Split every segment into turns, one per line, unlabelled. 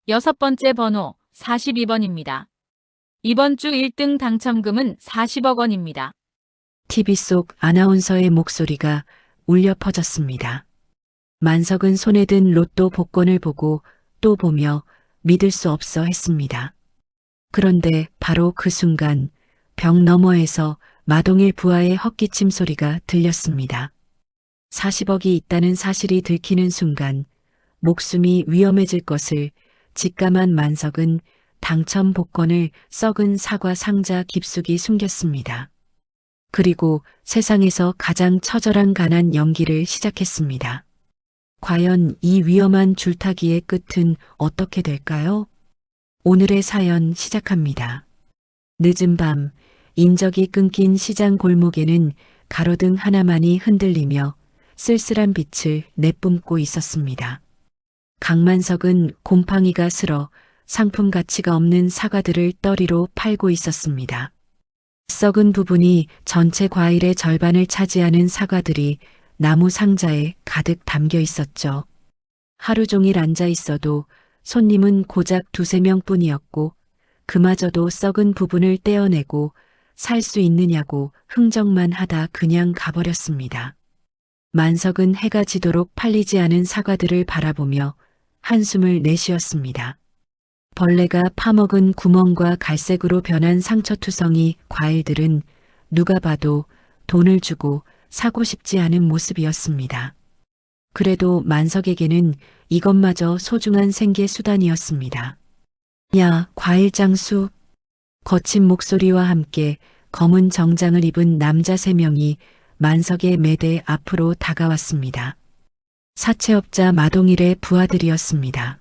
여섯 번째 번호 42번입니다. 이번 주 1등 당첨금은 40억 원입니다.
TV 속 아나운서의 목소리가 울려 퍼졌습니다. 만석은 손에 든 로또 복권을 보고 또 보며 믿을 수 없어 했습니다. 그런데 바로 그 순간 벽 너머에서 마동일 부하의 헛기침 소리가 들렸습니다. 40억이 있다는 사실이 들키는 순간 목숨이 위험해질 것을 직감한 만석은 당첨 복권을 썩은 사과 상자 깊숙이 숨겼습니다. 그리고 세상에서 가장 처절한 가난 연기를 시작했습니다. 과연 이 위험한 줄타기의 끝은 어떻게 될까요? 오늘의 사연 시작합니다. 늦은 밤, 인적이 끊긴 시장 골목에는 가로등 하나만이 흔들리며 쓸쓸한 빛을 내뿜고 있었습니다. 강만석은 곰팡이가 슬어 상품 가치가 없는 사과들을 떨이로 팔고 있었습니다. 썩은 부분이 전체 과일의 절반을 차지하는 사과들이 나무 상자에 가득 담겨 있었죠. 하루 종일 앉아 있어도 손님은 고작 두세 명뿐이었고 그마저도 썩은 부분을 떼어내고 살 수 있느냐고 흥정만 하다 그냥 가버렸습니다. 만석은 해가 지도록 팔리지 않은 사과들을 바라보며 한숨을 내쉬었습니다. 벌레가 파먹은 구멍과 갈색으로 변한 상처투성이 과일들은 누가 봐도 돈을 주고 사고 싶지 않은 모습이었습니다. 그래도 만석에게는 이것마저 소중한 생계 수단이었습니다. 야, 과일 장수. 거친 목소리와 함께 검은 정장을 입은 남자 3명이 만석의 매대 앞으로 다가왔습니다. 사채업자 마동일의 부하들이었습니다.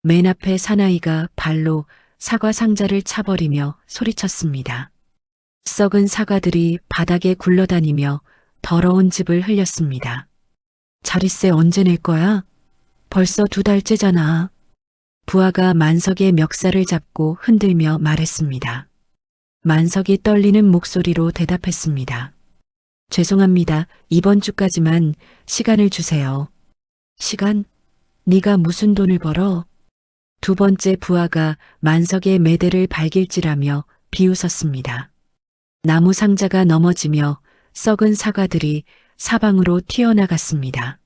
맨 앞에 사나이가 발로 사과 상자를 차버리며 소리쳤습니다. 썩은 사과들이 바닥에 굴러다니며 더러운 즙을 흘렸습니다. 자릿세 언제 낼 거야? 벌써 2달째잖아. 부하가 만석의 멱살을 잡고 흔들며 말했습니다. 만석이 떨리는 목소리로 대답했습니다. 죄송합니다. 이번 주까지만 시간을 주세요. 시간? 네가 무슨 돈을 벌어? 두 번째 부하가 만석의 매대를 발길질하며 비웃었습니다. 나무 상자가 넘어지며 썩은 사과들이 사방으로 튀어나갔습니다.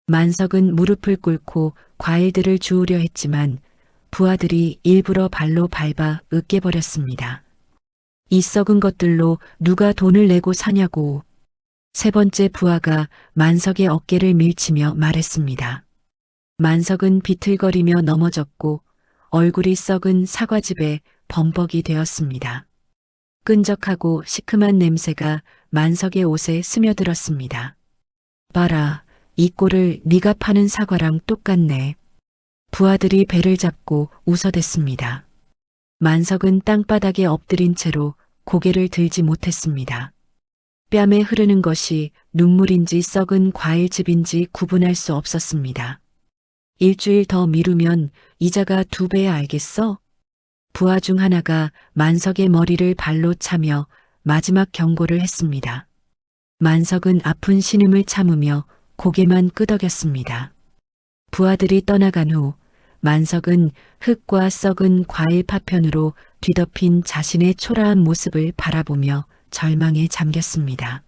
만석은 무릎을 꿇고 과일들을 주우려 했지만 부하들이 일부러 발로 밟아 으깨버렸습니다. 이 썩은 것들로 누가 돈을 내고 사냐고. 세 번째 부하가 만석의 어깨를 밀치며 말했습니다. 만석은 비틀거리며 넘어졌고 얼굴이 썩은 사과즙에 범벅이 되었습니다. 끈적하고 시큼한 냄새가 만석의 옷에 스며들었습니다. 봐라, 이 꼴을 네가 파는 사과랑 똑같네. 부하들이 배를 잡고 웃어댔습니다. 만석은 땅바닥에 엎드린 채로 고개를 들지 못했습니다. 뺨에 흐르는 것이 눈물인지 썩은 과일즙인지 구분할 수 없었습니다. 일주일 더 미루면 이자가 2배야 알겠어? 부하 중 하나가 만석의 머리를 발로 차며 마지막 경고를 했습니다. 만석은 아픈 신음을 참으며 고개만 끄덕였습니다. 부하들이 떠나간 후 만석은 흙과 썩은 과일 파편으로 뒤덮인 자신의 초라한 모습을 바라보며 절망에 잠겼습니다.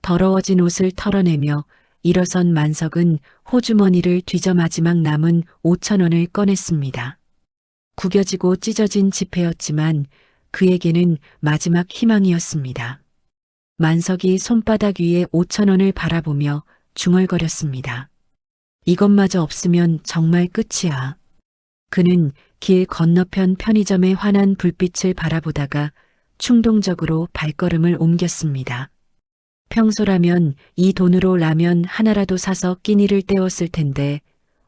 더러워진 옷을 털어내며 일어선 만석은 호주머니를 뒤져 마지막 남은 5,000원을 꺼냈습니다. 구겨지고 찢어진 지폐였지만 그에게는 마지막 희망이었습니다. 만석이 손바닥 위에 5,000원을 바라보며 중얼거렸습니다. 이것마저 없으면 정말 끝이야. 그는 길 건너편 편의점의 환한 불빛을 바라보다가 충동적으로 발걸음을 옮겼습니다. 평소라면 이 돈으로 라면 하나라도 사서 끼니를 때웠을 텐데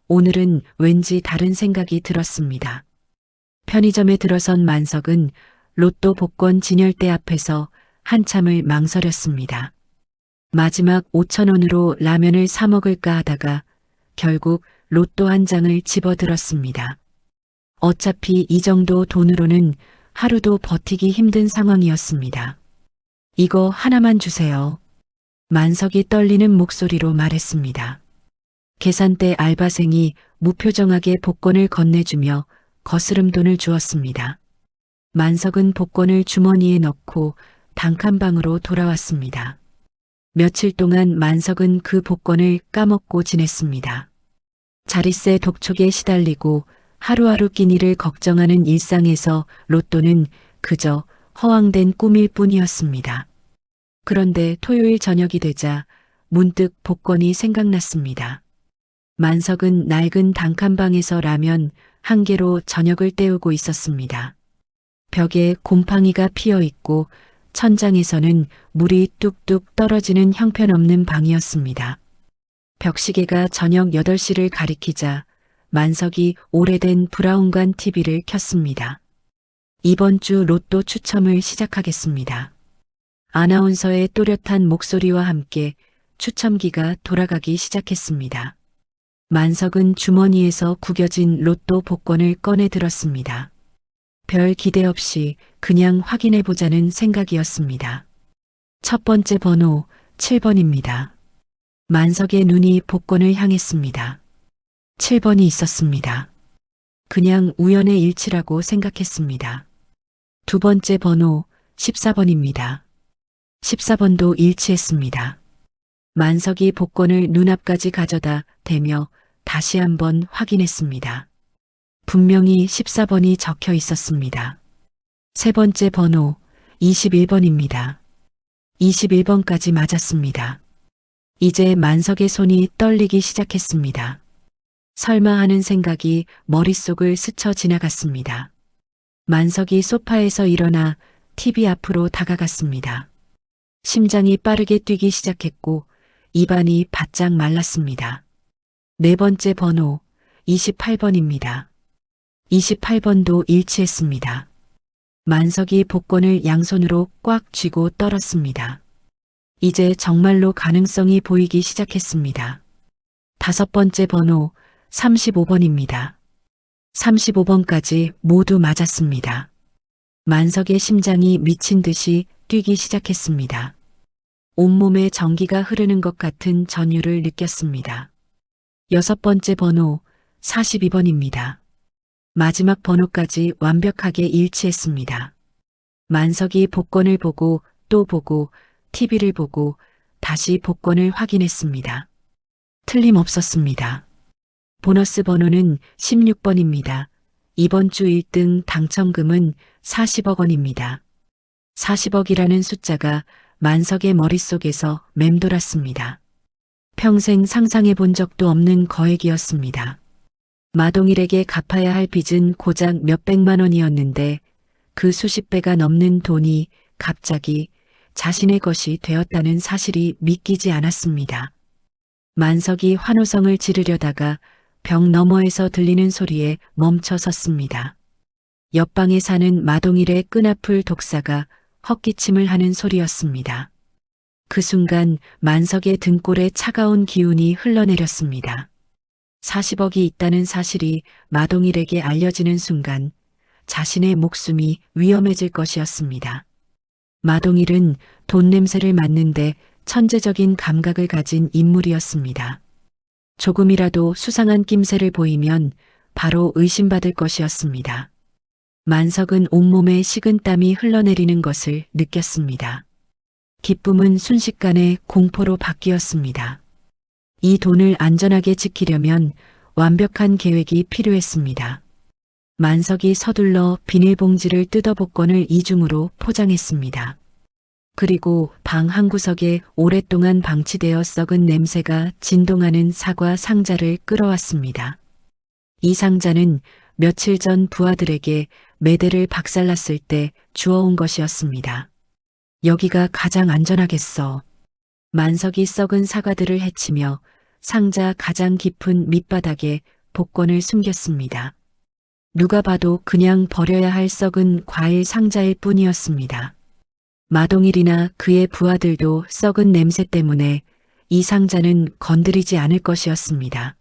오늘은 왠지 다른 생각이 들었습니다. 편의점에 들어선 만석은 로또 복권 진열대 앞에서 한참을 망설였습니다. 마지막 5,000원으로 라면을 사 먹을까 하다가 결국 로또 한 장을 집어들었습니다. 어차피 이 정도 돈으로는 하루도 버티기 힘든 상황이었습니다. 이거 하나만 주세요. 만석이 떨리는 목소리로 말했습니다. 계산대 알바생이 무표정하게 복권을 건네주며 거스름 돈을 주었습니다. 만석은 복권을 주머니에 넣고 단칸방으로 돌아왔습니다. 며칠 동안 만석은 그 복권을 까먹고 지냈습니다. 자릿세 독촉에 시달리고 하루하루 끼니를 걱정하는 일상에서 로또는 그저 허황된 꿈일 뿐이었습니다. 그런데 토요일 저녁이 되자 문득 복권이 생각났습니다. 만석은 낡은 단칸방에서 라면 한 개로 저녁을 때우고 있었습니다. 벽에 곰팡이가 피어 있고 천장에서는 물이 뚝뚝 떨어지는 형편없는 방이었습니다. 벽시계가 저녁 8시를 가리키자 만석이 오래된 브라운관 TV를 켰습니다. 이번 주 로또 추첨을 시작하겠습니다. 아나운서의 또렷한 목소리와 함께 추첨기가 돌아가기 시작했습니다. 만석은 주머니에서 구겨진 로또 복권을 꺼내 들었습니다. 별 기대 없이 그냥 확인해보자는 생각이었습니다. 첫 번째 번호 7번입니다. 만석의 눈이 복권을 향했습니다. 7번이 있었습니다. 그냥 우연의 일치라고 생각했습니다. 두 번째 번호 14번입니다. 14번도 일치했습니다. 만석이 복권을 눈앞까지 가져다 대며 다시 한번 확인했습니다. 분명히 14번이 적혀 있었습니다. 세 번째 번호 21번입니다. 21번까지 맞았습니다. 이제 만석의 손이 떨리기 시작했습니다. 설마 하는 생각이 머릿속을 스쳐 지나갔습니다. 만석이 소파에서 일어나 TV 앞으로 다가갔습니다. 심장이 빠르게 뛰기 시작했고 입안이 바짝 말랐습니다. 네 번째 번호 28번입니다. 28번도 일치했습니다. 만석이 복권을 양손으로 꽉 쥐고 떨었습니다. 이제 정말로 가능성이 보이기 시작했습니다. 다섯 번째 번호 35번입니다. 35번까지 모두 맞았습니다. 만석의 심장이 미친 듯이 뛰기 시작했습니다. 온몸에 전기가 흐르는 것 같은 전율을 느꼈습니다. 여섯 번째 번호 42번입니다. 마지막 번호까지 완벽하게 일치했습니다. 만석이 복권을 보고 또 보고 TV를 보고 다시 복권을 확인했습니다. 틀림없었습니다. 보너스 번호는 16번입니다. 이번 주 1등 당첨금은 40억 원입니다. 40억이라는 숫자가 만석의 머릿속에서 맴돌았습니다. 평생 상상해 본 적도 없는 거액이었습니다. 마동일에게 갚아야 할 빚은 고작 몇백만 원이었는데 그 수십 배가 넘는 돈이 갑자기 자신의 것이 되었다는 사실이 믿기지 않았습니다. 만석이 환호성을 지르려다가 벽 너머에서 들리는 소리에 멈춰 섰습니다. 옆방에 사는 마동일의 끈아풀 독사가 헛기침을 하는 소리였습니다. 그 순간 만석의 등골에 차가운 기운이 흘러내렸습니다. 40억이 있다는 사실이 마동일에게 알려지는 순간 자신의 목숨이 위험해질 것이었습니다. 마동일은 돈 냄새를 맡는데 천재적인 감각을 가진 인물이었습니다. 조금이라도 수상한 낌새를 보이면 바로 의심받을 것이었습니다. 만석은 온몸에 식은땀이 흘러내리는 것을 느꼈습니다. 기쁨은 순식간에 공포로 바뀌었습니다. 이 돈을 안전하게 지키려면 완벽한 계획이 필요했습니다. 만석이 서둘러 비닐봉지를 뜯어 복권을 이중으로 포장했습니다. 그리고 방 한구석에 오랫동안 방치되어 썩은 냄새가 진동하는 사과 상자를 끌어왔습니다. 이 상자는 며칠 전 부하들에게 매대를 박살났을 때 주워온 것이었습니다. 여기가 가장 안전하겠어. 만석이 썩은 사과들을 헤치며 상자 가장 깊은 밑바닥에 복권을 숨겼습니다. 누가 봐도 그냥 버려야 할 썩은 과일 상자일 뿐이었습니다. 마동일이나 그의 부하들도 썩은 냄새 때문에 이 상자는 건드리지 않을 것이었습니다.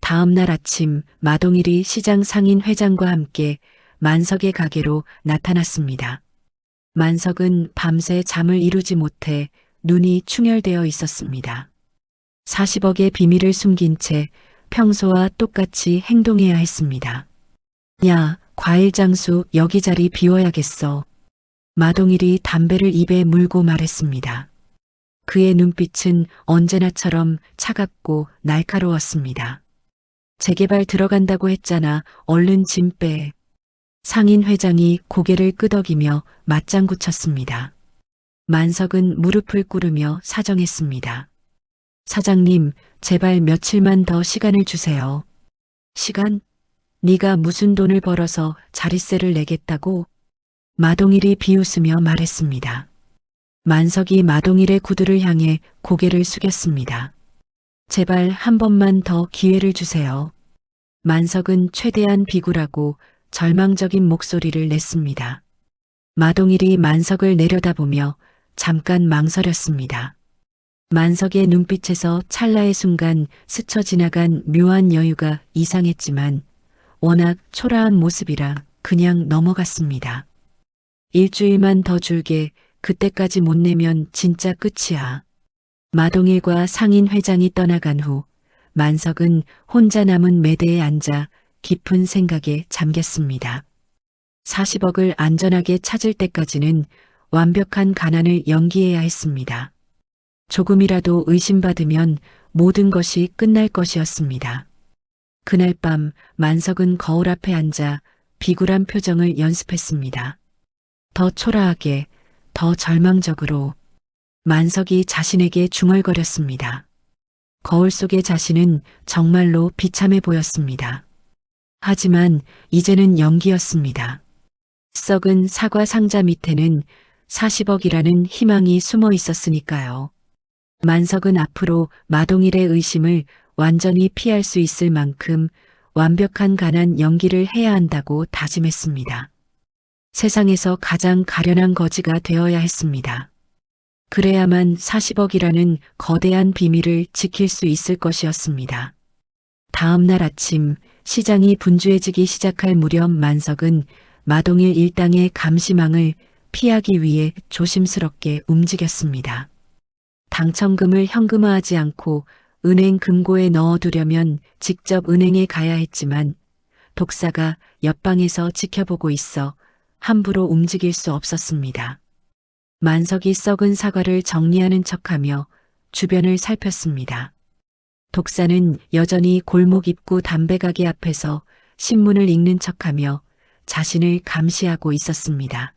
다음 날 아침 마동일이 시장 상인 회장과 함께 만석의 가게로 나타났습니다. 만석은 밤새 잠을 이루지 못해 눈이 충혈되어 있었습니다. 40억의 비밀을 숨긴 채 평소와 똑같이 행동해야 했습니다. 야, 과일 장수 여기 자리 비워야겠어. 마동일이 담배를 입에 물고 말했습니다. 그의 눈빛은 언제나처럼 차갑고 날카로웠습니다. 재개발 들어간다고 했잖아. 얼른 짐 빼. 상인 회장이 고개를 끄덕이며 맞장구 쳤습니다. 만석은 무릎을 꿇으며 사정했습니다. 사장님, 제발 며칠만 더 시간을 주세요. 시간? 네가 무슨 돈을 벌어서 자릿세를 내겠다고? 마동일이 비웃으며 말했습니다. 만석이 마동일의 구두를 향해 고개를 숙였습니다. 제발 한 번만 더 기회를 주세요. 만석은 최대한 비굴하고 절망적인 목소리를 냈습니다. 마동일이 만석을 내려다보며 잠깐 망설였습니다. 만석의 눈빛에서 찰나의 순간 스쳐 지나간 묘한 여유가 이상했지만 워낙 초라한 모습이라 그냥 넘어갔습니다. 일주일만 더 줄게. 그때까지 못 내면 진짜 끝이야. 마동일과 상인 회장이 떠나간 후 만석은 혼자 남은 매대에 앉아 깊은 생각에 잠겼습니다. 40억을 안전하게 찾을 때까지는 완벽한 가난을 연기해야 했습니다. 조금이라도 의심받으면 모든 것이 끝날 것이었습니다. 그날 밤 만석은 거울 앞에 앉아 비굴한 표정을 연습했습니다. 더 초라하게, 더 절망적으로 만석이 자신에게 중얼거렸습니다. 거울 속의 자신은 정말로 비참해 보였습니다. 하지만 이제는 연기였습니다. 썩은 사과 상자 밑에는 40억이라는 희망이 숨어 있었으니까요. 만석은 앞으로 마동일의 의심을 완전히 피할 수 있을 만큼 완벽한 가난 연기를 해야 한다고 다짐했습니다. 세상에서 가장 가련한 거지가 되어야 했습니다. 그래야만 40억이라는 거대한 비밀을 지킬 수 있을 것이었습니다. 다음 날 아침 시장이 분주해지기 시작할 무렵 만석은 마동일 일당의 감시망을 피하기 위해 조심스럽게 움직였습니다. 당첨금을 현금화하지 않고 은행 금고에 넣어두려면 직접 은행에 가야 했지만 독사가 옆방에서 지켜보고 있어 함부로 움직일 수 없었습니다. 만석이 썩은 사과를 정리하는 척하며 주변을 살폈습니다. 독사는 여전히 골목 입구 담배가게 앞에서 신문을 읽는 척하며 자신을 감시하고 있었습니다.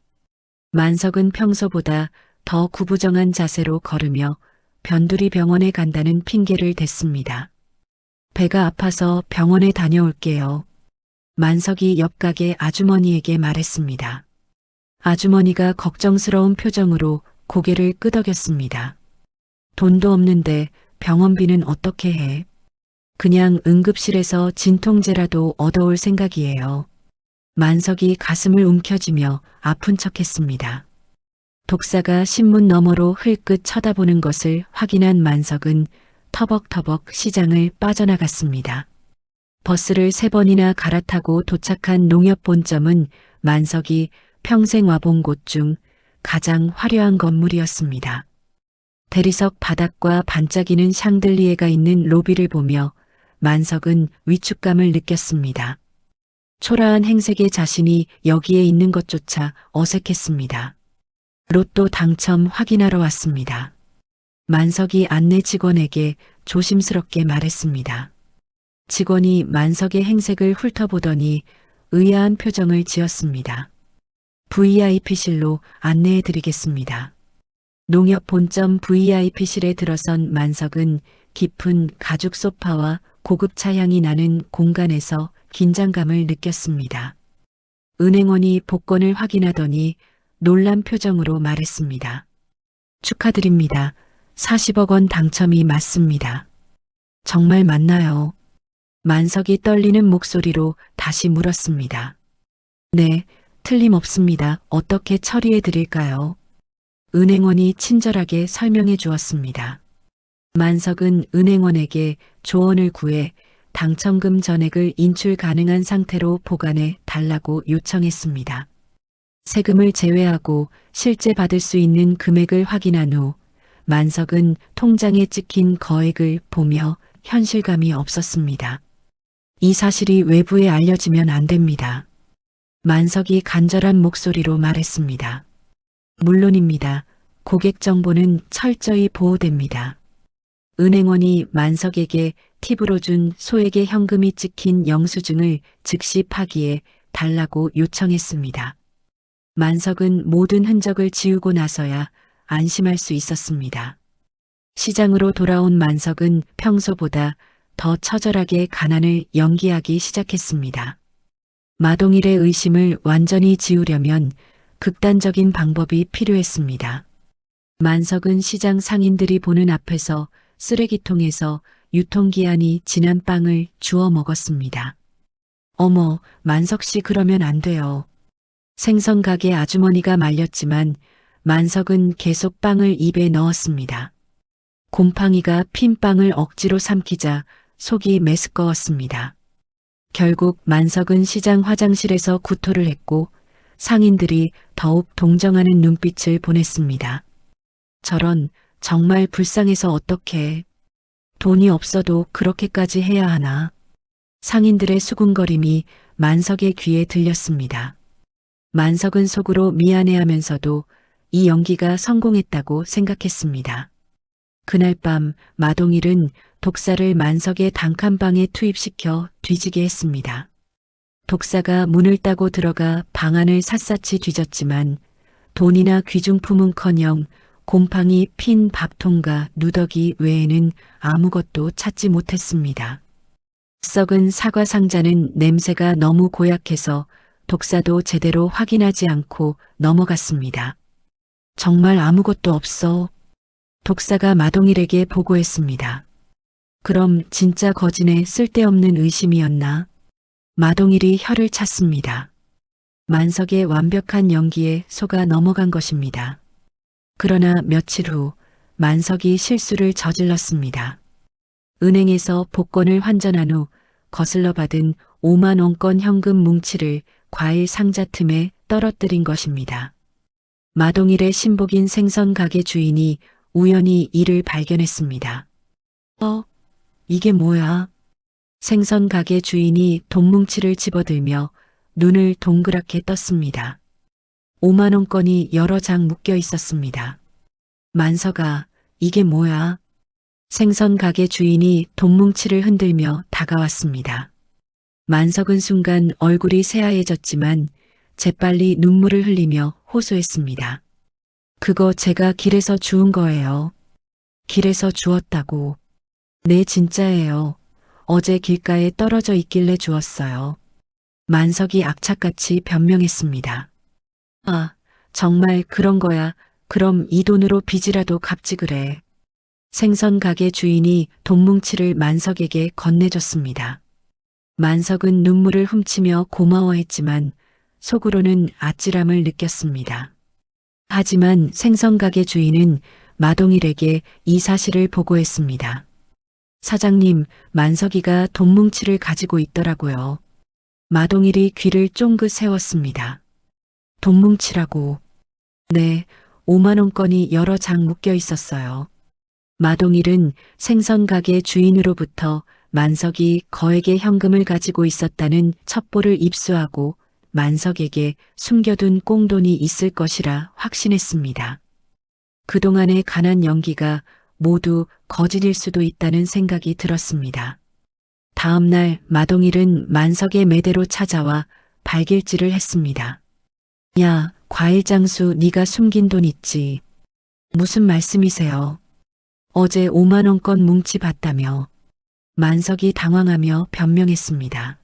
만석은 평소보다 더 구부정한 자세로 걸으며 변두리 병원에 간다는 핑계를 댔습니다. 배가 아파서 병원에 다녀올게요. 만석이 옆 가게 아주머니에게 말했습니다. 아주머니가 걱정스러운 표정으로 고개를 끄덕였습니다. 돈도 없는데 병원비는 어떻게 해? 그냥 응급실에서 진통제라도 얻어올 생각이에요. 만석이 가슴을 움켜쥐며 아픈 척했습니다. 독사가 신문 너머로 흘끗 쳐다보는 것을 확인한 만석은 터벅터벅 시장을 빠져나갔습니다. 버스를 3번이나 갈아타고 도착한 농협본점은 만석이 평생 와본 곳 중 가장 화려한 건물이었습니다. 대리석 바닥과 반짝이는 샹들리에가 있는 로비를 보며 만석은 위축감을 느꼈습니다. 초라한 행색의 자신이 여기에 있는 것조차 어색했습니다. 로또 당첨 확인하러 왔습니다. 만석이 안내 직원에게 조심스럽게 말했습니다. 직원이 만석의 행색을 훑어보더니 의아한 표정을 지었습니다. VIP실로 안내해 드리겠습니다. 농협 본점 VIP실에 들어선 만석은 깊은 가죽 소파와 고급 차향이 나는 공간에서 긴장감을 느꼈습니다. 은행원이 복권을 확인하더니 놀란 표정으로 말했습니다. 축하드립니다. 40억 원 당첨이 맞습니다. 정말 맞나요? 만석이 떨리는 목소리로 다시 물었습니다. 네, 틀림없습니다. 어떻게 처리해 드릴까요? 은행원이 친절하게 설명해 주었습니다. 만석은 은행원에게 조언을 구해 당첨금 전액을 인출 가능한 상태로 보관해 달라고 요청했습니다. 세금을 제외하고 실제 받을 수 있는 금액을 확인한 후 만석은 통장에 찍힌 거액을 보며 현실감이 없었습니다. 이 사실이 외부에 알려지면 안 됩니다. 만석이 간절한 목소리로 말했습니다. 물론입니다. 고객 정보는 철저히 보호됩니다. 은행원이 만석에게 팁으로 준 소액의 현금이 찍힌 영수증을 즉시 파기해 달라고 요청했습니다. 만석은 모든 흔적을 지우고 나서야 안심할 수 있었습니다. 시장으로 돌아온 만석은 평소보다 더 처절하게 가난을 연기하기 시작했습니다. 마동일의 의심을 완전히 지우려면 극단적인 방법이 필요했습니다. 만석은 시장 상인들이 보는 앞에서 쓰레기통에서 유통기한이 지난 빵을 주워 먹었습니다. 어머, 만석 씨 그러면 안 돼요. 생선 가게 아주머니가 말렸지만 만석은 계속 빵을 입에 넣었습니다. 곰팡이가 핀 빵을 억지로 삼키자 속이 메스꺼웠습니다. 결국 만석은 시장 화장실에서 구토를 했고 상인들이 더욱 동정하는 눈빛을 보냈습니다. 저런, 정말 불쌍해서 어떡해. 돈이 없어도 그렇게까지 해야 하나. 상인들의 수군거림이 만석의 귀에 들렸습니다. 만석은 속으로 미안해하면서도 이 연기가 성공했다고 생각했습니다. 그날 밤 마동일은 독사를 만석의 단칸방에 투입시켜 뒤지게 했습니다. 독사가 문을 따고 들어가 방 안을 샅샅이 뒤졌지만 돈이나 귀중품은커녕 곰팡이 핀 밥통과 누더기 외에는 아무것도 찾지 못했습니다. 썩은 사과 상자는 냄새가 너무 고약해서 독사도 제대로 확인하지 않고 넘어갔습니다. 정말 아무것도 없어. 독사가 마동일에게 보고했습니다. 그럼 진짜 거진의 쓸데없는 의심이었나? 마동일이 혀를 찼습니다. 만석의 완벽한 연기에 속아 넘어간 것입니다. 그러나 며칠 후 만석이 실수를 저질렀습니다. 은행에서 복권을 환전한 후 거슬러 받은 5만 원권 현금 뭉치를 과일 상자 틈에 떨어뜨린 것입니다. 마동일의 신복인 생선 가게 주인이 우연히 이를 발견했습니다. 이게 뭐야? 생선 가게 주인이 돈뭉치를 집어들며 눈을 동그랗게 떴습니다. 5만 원권이 여러 장 묶여 있었습니다. 만석아, 이게 뭐야? 생선 가게 주인이 돈뭉치를 흔들며 다가왔습니다. 만석은 순간 얼굴이 새하얘졌지만 재빨리 눈물을 흘리며 호소했습니다. 그거 제가 길에서 주운 거예요. 길에서 주웠다고. 네, 진짜예요. 어제 길가에 떨어져 있길래 주웠어요. 만석이 악착같이 변명했습니다. 아, 정말 그런 거야. 그럼 이 돈으로 빚이라도 갚지 그래. 생선 가게 주인이 돈뭉치를 만석에게 건네줬습니다. 만석은 눈물을 훔치며 고마워했지만 속으로는 아찔함을 느꼈습니다. 하지만 생선 가게 주인은 마동일에게 이 사실을 보고했습니다. 사장님, 만석이가 돈뭉치를 가지고 있더라고요. 마동일이 귀를 쫑긋 세웠습니다. 돈뭉치라고. 네, 5만 원권이 여러 장 묶여 있었어요. 마동일은 생선 가게 주인으로부터 만석이 거액의 현금을 가지고 있었다는 첩보를 입수하고 만석에게 숨겨둔 꽁돈이 있을 것이라 확신했습니다. 그동안의 가난 연기가 모두 거짓일 수도 있다는 생각이 들었습니다. 다음 날 마동일은 만석의 매대로 찾아와 발길질을 했습니다. 야, 과일장수 네가 숨긴 돈 있지. 무슨 말씀이세요? 어제 5만 원권 뭉치 봤다며. 만석이 당황하며 변명했습니다.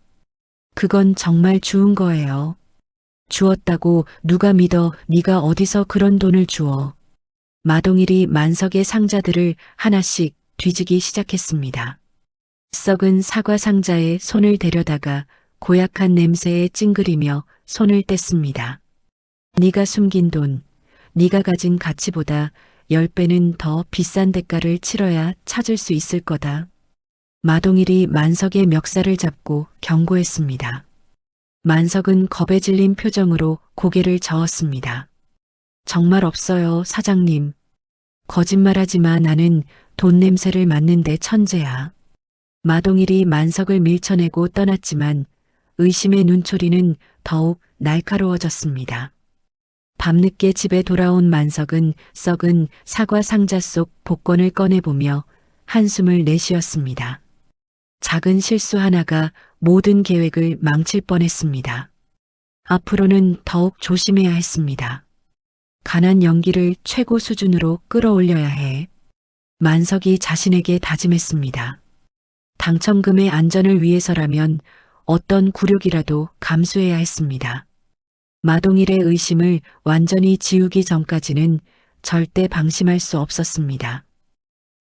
그건 정말 주운 거예요. 주었다고 누가 믿어. 네가 어디서 그런 돈을 주워. 마동일이 만석의 상자들을 하나씩 뒤지기 시작했습니다. 썩은 사과 상자에 손을 대려다가 고약한 냄새에 찡그리며 손을 뗐습니다. 네가 숨긴 돈, 네가 가진 가치보다 10배는 더 비싼 대가를 치러야 찾을 수 있을 거다. 마동일이 만석의 멱살을 잡고 경고했습니다. 만석은 겁에 질린 표정으로 고개를 저었습니다. 정말 없어요, 사장님. 거짓말하지 마. 나는 돈 냄새를 맡는데 천재야. 마동일이 만석을 밀쳐내고 떠났지만 의심의 눈초리는 더욱 날카로워졌습니다. 밤늦게 집에 돌아온 만석은 썩은 사과 상자 속 복권을 꺼내보며 한숨을 내쉬었습니다. 작은 실수 하나가 모든 계획을 망칠 뻔했습니다. 앞으로는 더욱 조심해야 했습니다. 가난 연기를 최고 수준으로 끌어올려야 해. 만석이 자신에게 다짐했습니다. 당첨금의 안전을 위해서라면 어떤 굴욕이라도 감수해야 했습니다. 마동일의 의심을 완전히 지우기 전까지는 절대 방심할 수 없었습니다.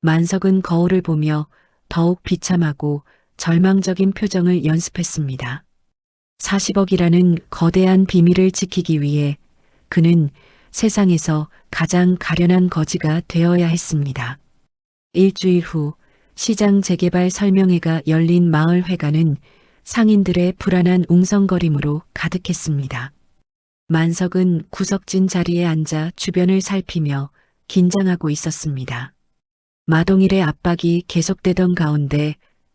만석은 거울을 보며 더욱 비참하고 절망적인 표정을 연습했습니다. 40억이라는 거대한 비밀을 지키기 위해 그는 세상에서 가장 가련한 거지가 되어야 했습니다. 일주일 후 시장 재개발 설명회가 열린 마을회관은 상인들의 불안한 웅성거림으로 가득했습니다. 만석은 구석진 자리에 앉아 주변을 살피며 긴장하고 있었습니다. 마동일의 압박이 계속되던 가운데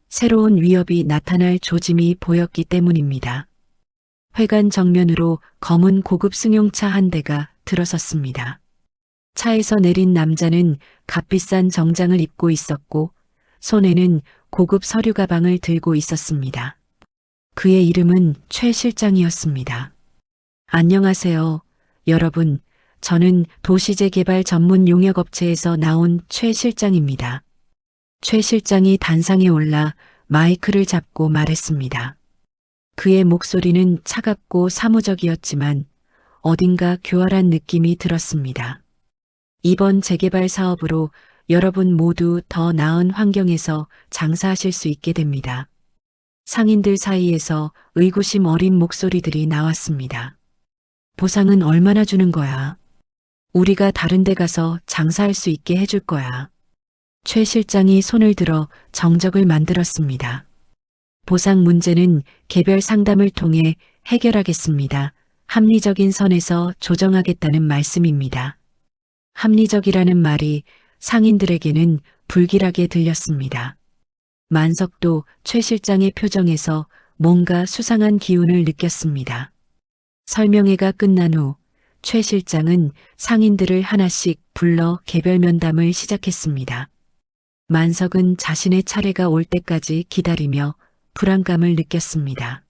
새로운 위협이 나타날 조짐이 보였기 때문입니다. 회관 정면으로 검은 고급 승용차 한 대가 들어섰습니다. 차에서 내린 남자는 값비싼 정장을 입고 있었고 손에는 고급 서류 가방을 들고 있었습니다. 그의 이름은 최 실장이었습니다. 안녕하세요, 여러분. 저는 도시재개발 전문 용역업체에서 나온 최 실장입니다. 최 실장이 단상에 올라 마이크를 잡고 말했습니다. 그의 목소리는 차갑고 사무적이었지만 어딘가 교활한 느낌이 들었습니다. 이번 재개발 사업으로 여러분 모두 더 나은 환경에서 장사하실 수 있게 됩니다. 상인들 사이에서 의구심 어린 목소리들이 나왔습니다. 보상은 얼마나 주는 거야? 우리가 다른 데 가서 장사할 수 있게 해줄 거야. 최 실장이 손을 들어 정적을 만들었습니다. 보상 문제는 개별 상담을 통해 해결하겠습니다. 합리적인 선에서 조정하겠다는 말씀입니다. 합리적이라는 말이 상인들에게는 불길하게 들렸습니다. 만석도 최 실장의 표정에서 뭔가 수상한 기운을 느꼈습니다. 설명회가 끝난 후 최 실장은 상인들을 하나씩 불러 개별 면담을 시작했습니다. 만석은 자신의 차례가 올 때까지 기다리며 불안감을 느꼈습니다.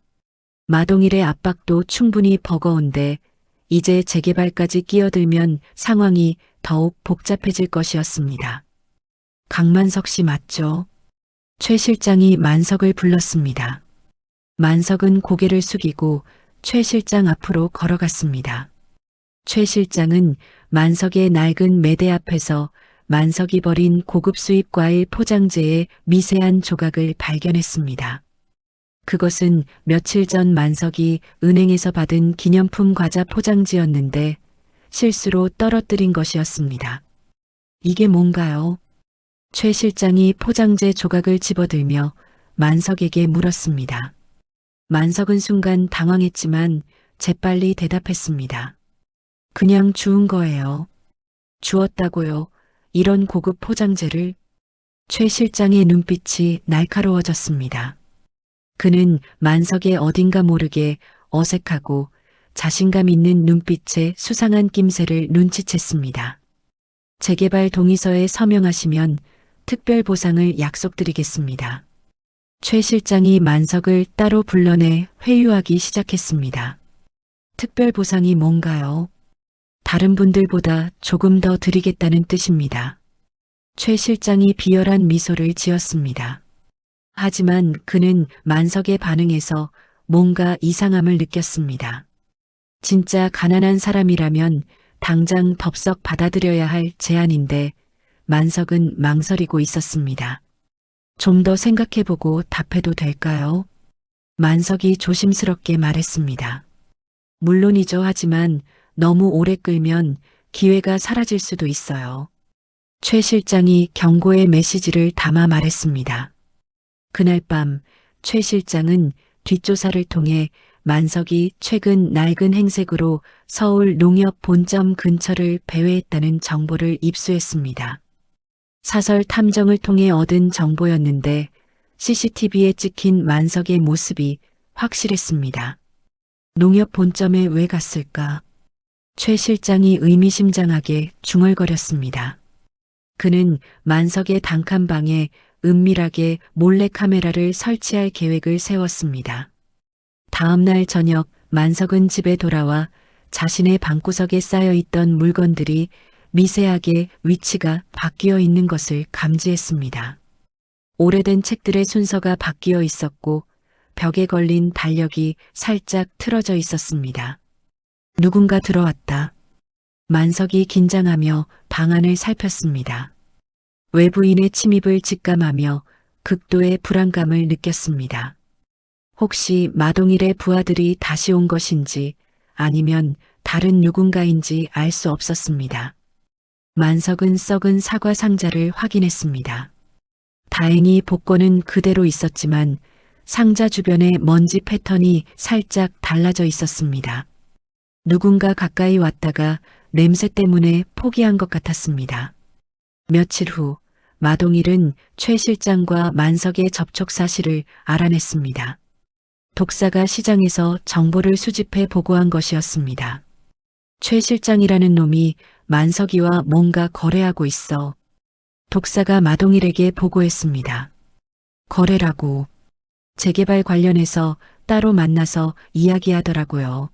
마동일의 압박도 충분히 버거운데 이제 재개발까지 끼어들면 상황이 더욱 복잡해질 것이었습니다. 강만석 씨 맞죠? 최 실장이 만석을 불렀습니다. 만석은 고개를 숙이고 최 실장 앞으로 걸어갔습니다. 최 실장은 만석의 낡은 매대 앞에서 만석이 버린 고급 수입 과일 포장재의 미세한 조각을 발견했습니다. 그것은 며칠 전 만석이 은행에서 받은 기념품 과자 포장지였는데 실수로 떨어뜨린 것이었습니다. 이게 뭔가요? 최 실장이 포장재 조각을 집어들며 만석에게 물었습니다. 만석은 순간 당황했지만 재빨리 대답했습니다. 그냥 주운 거예요. 주었다고요? 이런 고급 포장재를? 최 실장의 눈빛이 날카로워졌습니다. 그는 만석의 어딘가 모르게 어색하고 자신감 있는 눈빛에 수상한 낌새를 눈치챘습니다. 재개발 동의서에 서명하시면 특별 보상을 약속드리겠습니다. 최 실장이 만석을 따로 불러내 회유하기 시작했습니다. 특별 보상이 뭔가요? 다른 분들보다 조금 더 드리겠다는 뜻입니다. 최 실장이 비열한 미소를 지었습니다. 하지만 그는 만석의 반응에서 뭔가 이상함을 느꼈습니다. 진짜 가난한 사람이라면 당장 덥석 받아들여야 할 제안인데 만석은 망설이고 있었습니다. 좀 더 생각해보고 답해도 될까요? 만석이 조심스럽게 말했습니다. 물론이죠. 하지만 너무 오래 끌면 기회가 사라질 수도 있어요. 최 실장이 경고의 메시지를 담아 말했습니다. 그날 밤 최 실장은 뒷조사를 통해 만석이 최근 낡은 행색으로 서울 농협 본점 근처를 배회했다는 정보를 입수했습니다. 사설 탐정을 통해 얻은 정보였는데 CCTV에 찍힌 만석의 모습이 확실했습니다. 농협 본점에 왜 갔을까? 최 실장이 의미심장하게 중얼거렸습니다. 그는 만석의 단칸방에 은밀하게 몰래카메라를 설치할 계획을 세웠습니다. 다음 날 저녁 만석은 집에 돌아와 자신의 방구석에 쌓여있던 물건들이 미세하게 위치가 바뀌어 있는 것을 감지했습니다. 오래된 책들의 순서가 바뀌어 있었고 벽에 걸린 달력이 살짝 틀어져 있었습니다. 누군가 들어왔다. 만석이 긴장하며 방안을 살폈습니다. 외부인의 침입을 직감하며 극도의 불안감을 느꼈습니다. 혹시 마동일의 부하들이 다시 온 것인지 아니면 다른 누군가인지 알 수 없었습니다. 만석은 썩은 사과 상자를 확인했습니다. 다행히 복권은 그대로 있었지만 상자 주변의 먼지 패턴이 살짝 달라져 있었습니다. 누군가 가까이 왔다가 냄새 때문에 포기한 것 같았습니다. 며칠 후 마동일은 최 실장과 만석의 접촉 사실을 알아냈습니다. 독사가 시장에서 정보를 수집해 보고한 것이었습니다. 최 실장이라는 놈이 만석이와 뭔가 거래하고 있어 독사가 마동일에게 보고했습니다. 거래라고 재개발 관련해서 따로 만나서 이야기하더라고요.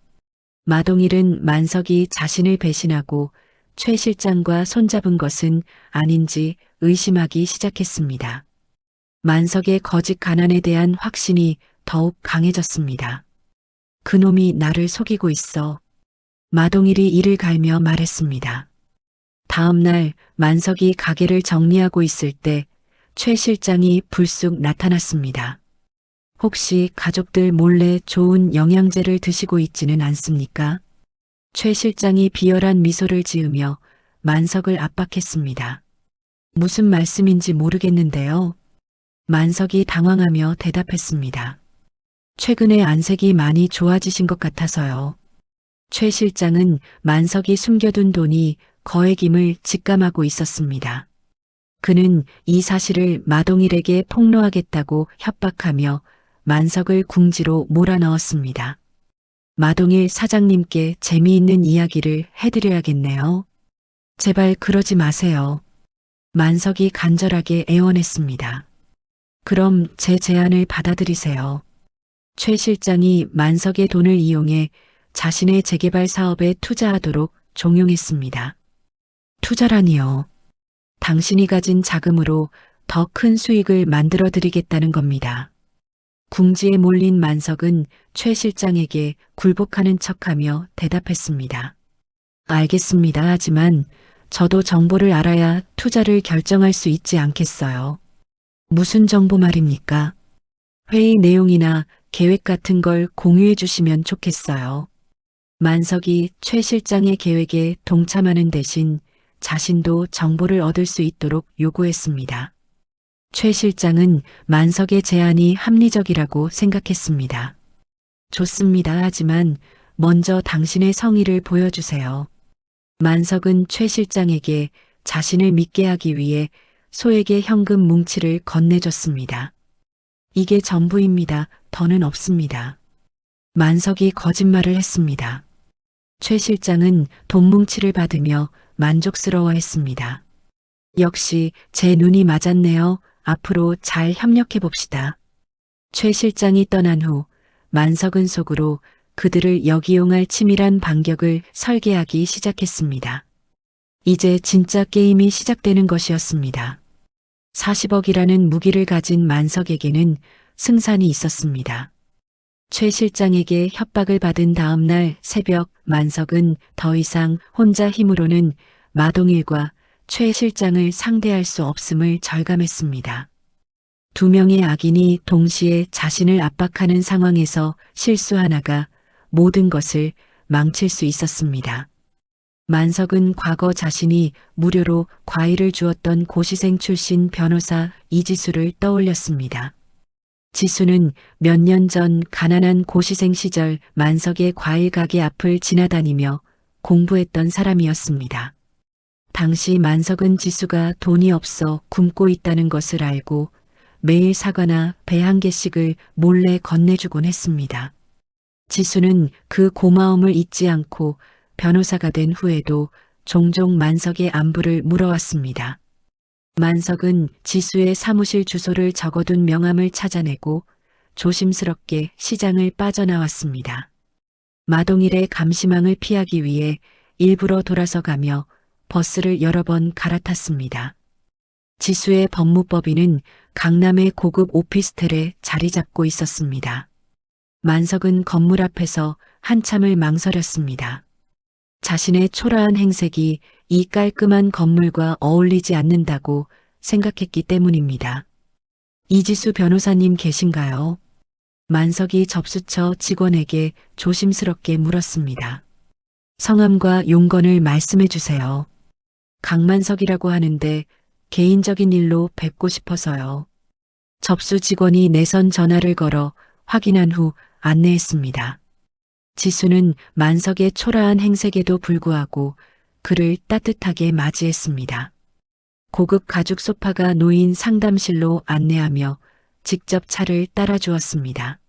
마동일은 만석이 자신을 배신하고 최 실장과 손잡은 것은 아닌지 의심하기 시작했습니다. 만석의 거짓 가난에 대한 확신이 더욱 강해졌습니다. 그놈이 나를 속이고 있어. 마동일이 이를 갈며 말했습니다. 다음 날 만석이 가게를 정리하고 있을 때 최 실장이 불쑥 나타났습니다. 혹시 가족들 몰래 좋은 영양제를 드시고 있지는 않습니까? 최 실장이 비열한 미소를 지으며 만석을 압박했습니다. 무슨 말씀인지 모르겠는데요. 만석이 당황하며 대답했습니다. 최근에 안색이 많이 좋아지신 것 같아서요. 최 실장은 만석이 숨겨둔 돈이 거액임을 직감하고 있었습니다. 그는 이 사실을 마동일에게 폭로하겠다고 협박하며 만석을 궁지로 몰아넣었습니다. 마동일 사장님께 재미있는 이야기를 해드려야겠네요. 제발 그러지 마세요. 만석이 간절하게 애원했습니다. 그럼 제 제안을 받아들이세요. 최 실장이 만석의 돈을 이용해 자신의 재개발 사업에 투자하도록 종용했습니다. 투자라니요. 당신이 가진 자금으로 더 큰 수익을 만들어 드리겠다는 겁니다. 궁지에 몰린 만석은 최 실장에게 굴복하는 척하며 대답했습니다. 알겠습니다. 하지만 저도 정보를 알아야 투자를 결정할 수 있지 않겠어요. 무슨 정보 말입니까? 회의 내용이나 계획 같은 걸 공유해 주시면 좋겠어요. 만석이 최 실장의 계획에 동참하는 대신 자신도 정보를 얻을 수 있도록 요구했습니다. 최 실장은 만석의 제안이 합리적이라고 생각했습니다. 좋습니다. 하지만 먼저 당신의 성의를 보여주세요. 만석은 최 실장에게 자신을 믿게 하기 위해 소액의 현금 뭉치를 건네줬습니다. 이게 전부입니다. 더는 없습니다. 만석이 거짓말을 했습니다. 최 실장은 돈 뭉치를 받으며 만족스러워했습니다. 역시 제 눈이 맞았네요. 앞으로 잘 협력해 봅시다. 최 실장이 떠난 후 만석은 속으로 그들을 역이용할 치밀한 반격을 설계하기 시작했습니다. 이제 진짜 게임이 시작되는 것이었습니다. 40억이라는 무기를 가진 만석에게는 승산이 있었습니다. 최 실장에게 협박을 받은 다음 날 새벽 만석은 더 이상 혼자 힘으로는 마동일과 최 실장을 상대할 수 없음을 절감했습니다. 두 명의 악인이 동시에 자신을 압박하는 상황에서 실수 하나가 모든 것을 망칠 수 있었습니다. 만석은 과거 자신이 무료로 과일을 주었던 고시생 출신 변호사 이지수를 떠올렸습니다. 지수는 몇 년 전 가난한 고시생 시절 만석의 과일 가게 앞을 지나다니며 공부했던 사람이었습니다. 당시 만석은 지수가 돈이 없어 굶고 있다는 것을 알고 매일 사과나 배 한 개씩을 몰래 건네주곤 했습니다. 지수는 그 고마움을 잊지 않고 변호사가 된 후에도 종종 만석의 안부를 물어왔습니다. 만석은 지수의 사무실 주소를 적어둔 명함을 찾아내고 조심스럽게 시장을 빠져나왔습니다. 마동일의 감시망을 피하기 위해 일부러 돌아서 가며 버스를 여러 번 갈아탔습니다. 지수의 법무법인은 강남의 고급 오피스텔에 자리 잡고 있었습니다. 만석은 건물 앞에서 한참을 망설였습니다. 자신의 초라한 행색이 이 깔끔한 건물과 어울리지 않는다고 생각했기 때문입니다. 이지수 변호사님 계신가요? 만석이 접수처 직원에게 조심스럽게 물었습니다. 성함과 용건을 말씀해 주세요. 강만석이라고 하는데 개인적인 일로 뵙고 싶어서요. 접수 직원이 내선 전화를 걸어 확인한 후 안내했습니다. 지수는 만석의 초라한 행색에도 불구하고 그를 따뜻하게 맞이했습니다. 고급 가죽 소파가 놓인 상담실로 안내하며 직접 차를 따라주었습니다.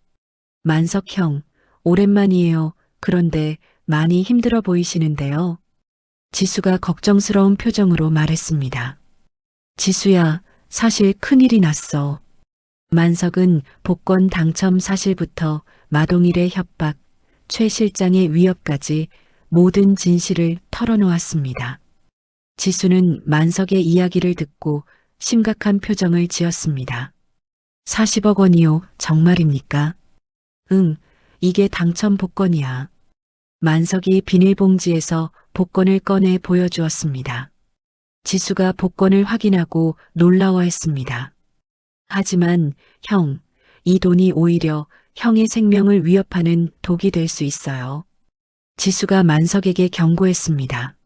만석 형, 오랜만이에요. 그런데 많이 힘들어 보이시는데요. 지수가 걱정스러운 표정으로 말했습니다. 지수야, 사실 큰일이 났어. 만석은 복권 당첨 사실부터 마동일의 협박, 최 실장의 위협까지 모든 진실을 털어놓았습니다. 지수는 만석의 이야기를 듣고 심각한 표정을 지었습니다. 40억 원이요, 정말입니까? 응, 이게 당첨 복권이야. 만석이 비닐봉지에서 복권을 꺼내 보여주었습니다. 지수가 복권을 확인하고 놀라워했습니다. 하지만 형, 이 돈이 오히려 형의 생명을 위협하는 독이 될 수 있어요. 지수가 만석에게 경고했습니다.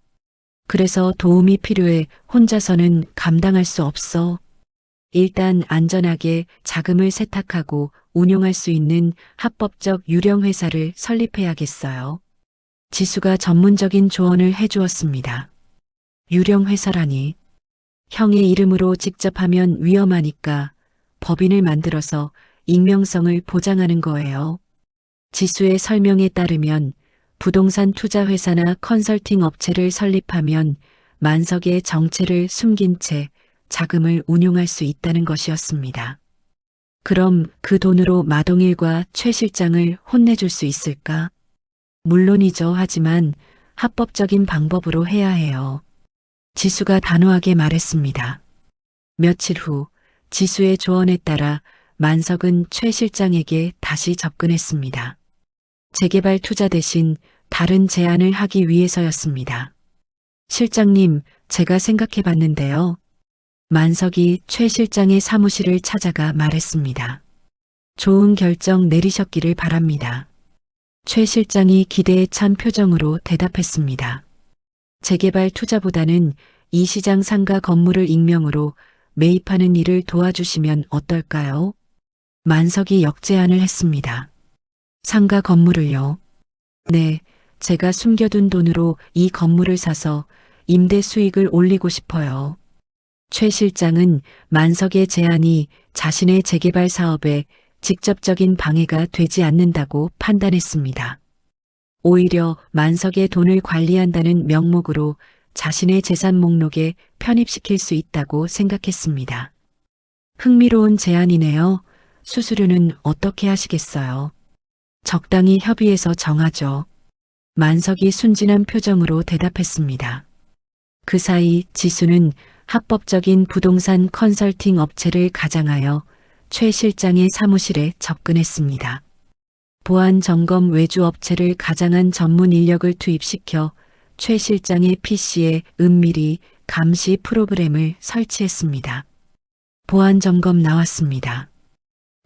그래서 도움이 필요해. 혼자서는 감당할 수 없어. 일단 안전하게 자금을 세탁하고 운용할 수 있는 합법적 유령 회사를 설립해야겠어요. 지수가 전문적인 조언을 해주었습니다. 유령 회사라니. 형의 이름으로 직접 하면 위험하니까 법인을 만들어서 익명성을 보장하는 거예요. 지수의 설명에 따르면 부동산 투자 회사나 컨설팅 업체를 설립하면 만석의 정체를 숨긴 채 자금을 운용할 수 있다는 것이었습니다. 그럼 그 돈으로 마동일과 최 실장을 혼내줄 수 있을까? 물론이죠. 하지만 합법적인 방법으로 해야 해요. 지수가 단호하게 말했습니다. 며칠 후 지수의 조언에 따라 만석은 최 실장에게 다시 접근했습니다. 재개발 투자 대신 다른 제안을 하기 위해서였습니다. 실장님, 제가 생각해 봤는데요. 만석이 최 실장의 사무실을 찾아가 말했습니다. 좋은 결정 내리셨기를 바랍니다. 최 실장이 기대에 찬 표정으로 대답했습니다. 재개발 투자보다는 이 시장 상가 건물을 익명으로 매입하는 일을 도와주시면 어떨까요? 만석이 역제안을 했습니다. 상가 건물을요? 네, 제가 숨겨둔 돈으로 이 건물을 사서 임대 수익을 올리고 싶어요. 최 실장은 만석의 제안이 자신의 재개발 사업에 직접적인 방해가 되지 않는다고 판단했습니다. 오히려 만석의 돈을 관리한다는 명목으로 자신의 재산 목록에 편입시킬 수 있다고 생각했습니다. 흥미로운 제안이네요. 수수료는 어떻게 하시겠어요? 적당히 협의해서 정하죠. 만석이 순진한 표정으로 대답했습니다. 그 사이 지수는 합법적인 부동산 컨설팅 업체를 가장하여 최 실장의 사무실에 접근했습니다. 보안 점검 외주 업체를 가장한 전문 인력을 투입시켜 최 실장의 PC에 은밀히 감시 프로그램을 설치했습니다. 보안 점검 나왔습니다.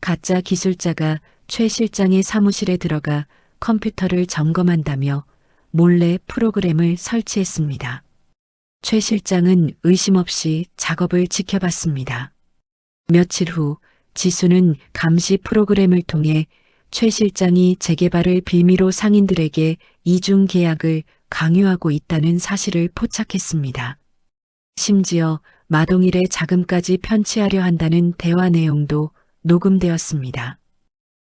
가짜 기술자가 최 실장의 사무실에 들어가 컴퓨터를 점검한다며 몰래 프로그램을 설치했습니다. 최 실장은 의심 없이 작업을 지켜봤습니다. 며칠 후 지수는 감시 프로그램을 통해 최 실장이 재개발을 빌미로 상인들에게 이중 계약을 강요하고 있다는 사실을 포착했습니다. 심지어 마동일의 자금까지 편취하려 한다는 대화 내용도 녹음되었습니다.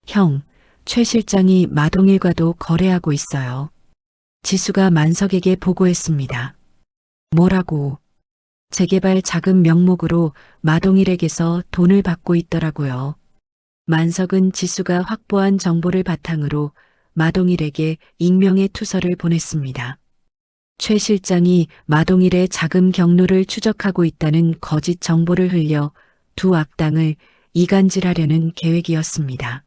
형, 최 실장이 마동일과도 거래하고 있어요. 지수가 만석에게 보고했습니다. 뭐라고? 재개발 자금 명목으로 마동일에게서 돈을 받고 있더라고요. 만석은 지수가 확보한 정보를 바탕으로 마동일에게 익명의 투서를 보냈습니다. 최 실장이 마동일의 자금 경로를 추적하고 있다는 거짓 정보를 흘려 두 악당을 이간질하려는 계획이었습니다.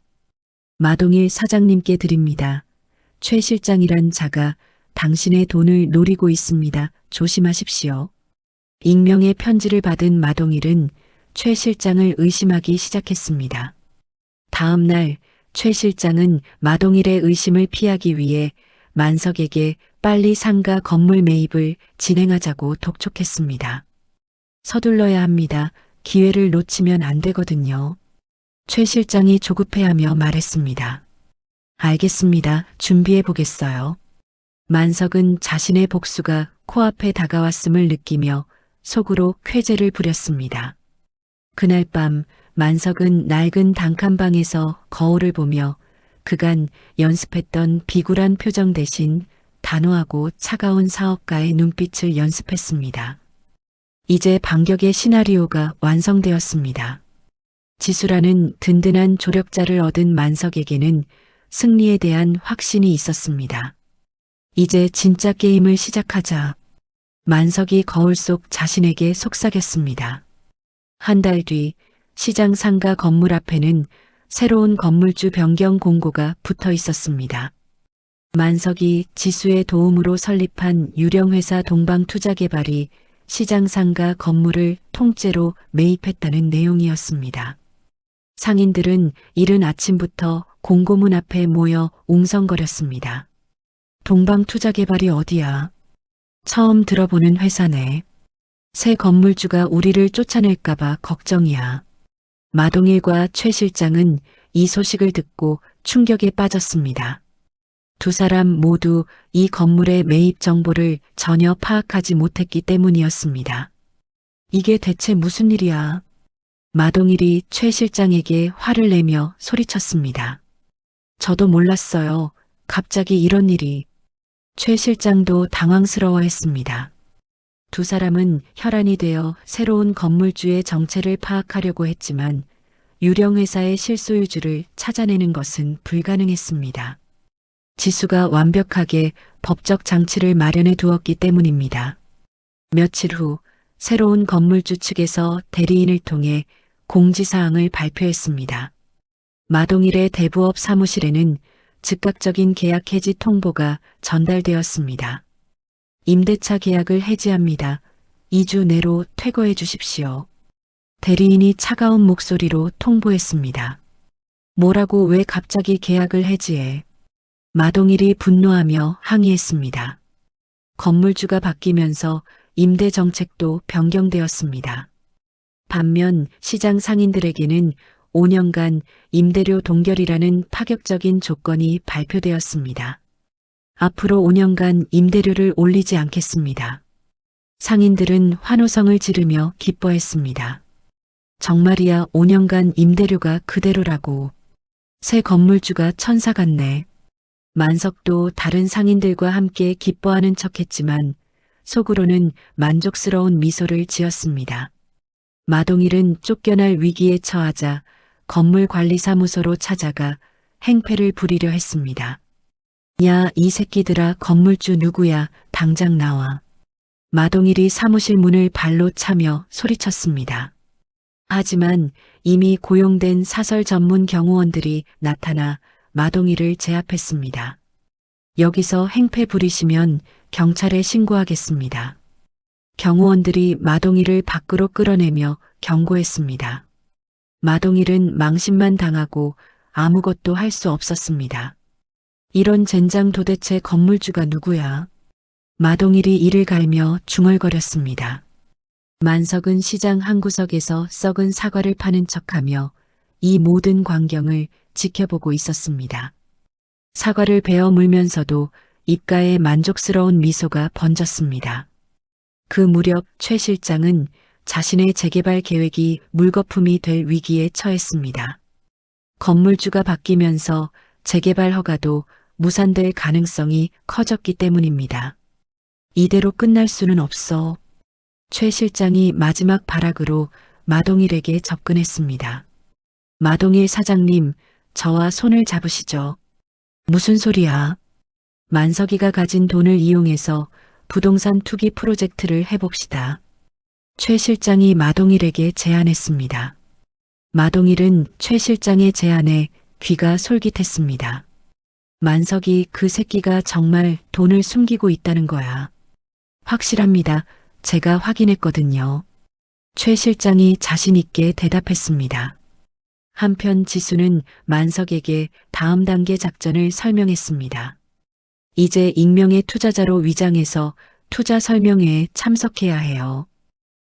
마동일 사장님께 드립니다. 최 실장이란 자가 당신의 돈을 노리고 있습니다. 조심하십시오. 익명의 편지를 받은 마동일은 최 실장을 의심하기 시작했습니다. 다음 날 최 실장은 마동일의 의심을 피하기 위해 만석에게 빨리 상가 건물 매입을 진행하자고 독촉했습니다. 서둘러야 합니다. 기회를 놓치면 안 되거든요. 최 실장이 조급해하며 말했습니다. 알겠습니다. 준비해 보겠어요. 만석은 자신의 복수가 코앞에 다가왔음을 느끼며 속으로 쾌재를 부렸습니다. 그날 밤 만석은 낡은 단칸방에서 거울을 보며 그간 연습했던 비굴한 표정 대신 단호하고 차가운 사업가의 눈빛을 연습했습니다. 이제 반격의 시나리오가 완성되었습니다. 지수라는 든든한 조력자를 얻은 만석에게는 승리에 대한 확신이 있었습니다. 이제 진짜 게임을 시작하자. 만석이 거울 속 자신에게 속삭였습니다. 한 달 뒤 시장 상가 건물 앞에는 새로운 건물주 변경 공고가 붙어 있었습니다. 만석이 지수의 도움으로 설립한 유령회사 동방투자개발이 시장 상가 건물을 통째로 매입했다는 내용이었습니다. 상인들은 이른 아침부터 공고문 앞에 모여 웅성거렸습니다. 동방투자개발이 어디야? 처음 들어보는 회사네. 새 건물주가 우리를 쫓아낼까봐 걱정이야. 마동일과 최 실장은 이 소식을 듣고 충격에 빠졌습니다. 두 사람 모두 이 건물의 매입 정보를 전혀 파악하지 못했기 때문이었습니다. 이게 대체 무슨 일이야? 마동일이 최 실장에게 화를 내며 소리쳤습니다. 저도 몰랐어요. 갑자기 이런 일이. 최 실장도 당황스러워했습니다. 두 사람은 혈안이 되어 새로운 건물주의 정체를 파악하려고 했지만 유령회사의 실소유주를 찾아내는 것은 불가능했습니다. 지수가 완벽하게 법적 장치를 마련해 두었기 때문입니다. 며칠 후 새로운 건물주 측에서 대리인을 통해 공지사항을 발표했습니다. 마동일의 대부업 사무실에는 즉각적인 계약 해지 통보가 전달되었습니다. 임대차 계약을 해지합니다. 2주 내로 퇴거해 주십시오. 대리인이 차가운 목소리로 통보했습니다. 뭐라고 왜 갑자기 계약을 해지해? 마동일이 분노하며 항의했습니다. 건물주가 바뀌면서 임대 정책도 변경되었습니다. 반면 시장 상인들에게는 5년간 임대료 동결이라는 파격적인 조건이 발표되었습니다. 앞으로 5년간 임대료를 올리지 않겠습니다. 상인들은 환호성을 지르며 기뻐했습니다. 정말이야 5년간 임대료가 그대로라고. 새 건물주가 천사 같네. 만석도 다른 상인들과 함께 기뻐하는 척했지만 속으로는 만족스러운 미소를 지었습니다. 마동일은 쫓겨날 위기에 처하자 건물관리사무소로 찾아가 행패를 부리려 했습니다. 야, 이 새끼들아, 건물주 누구야? 당장 나와. 마동일이 사무실 문을 발로 차며 소리쳤습니다. 하지만 이미 고용된 사설 전문 경호원들이 나타나 마동일을 제압했습니다. 여기서 행패 부리시면 경찰에 신고하겠습니다. 경호원들이 마동일을 밖으로 끌어내며 경고했습니다. 마동일은 망신만 당하고 아무것도 할 수 없었습니다. 이런 젠장 도대체 건물주가 누구야? 마동일이 이를 갈며 중얼거렸습니다. 만석은 시장 한 구석에서 썩은 사과를 파는 척하며 이 모든 광경을 지켜보고 있었습니다. 사과를 베어 물면서도 입가에 만족스러운 미소가 번졌습니다. 그 무렵 최 실장은 자신의 재개발 계획이 물거품이 될 위기에 처했습니다. 건물주가 바뀌면서 재개발 허가도 무산될 가능성이 커졌기 때문입니다. 이대로 끝날 수는 없어. 최 실장이 마지막 발악으로 마동일에게 접근했습니다. 마동일 사장님, 저와 손을 잡으시죠. 무슨 소리야? 만석이가 가진 돈을 이용해서 부동산 투기 프로젝트를 해봅시다. 최 실장이 마동일에게 제안했습니다. 마동일은 최 실장의 제안에 귀가 솔깃했습니다. 만석이 그 새끼가 정말 돈을 숨기고 있다는 거야. 확실합니다. 제가 확인했거든요. 최 실장이 자신 있게 대답했습니다. 한편 지수는 만석에게 다음 단계 작전을 설명했습니다. 이제 익명의 투자자로 위장해서 투자 설명회에 참석해야 해요.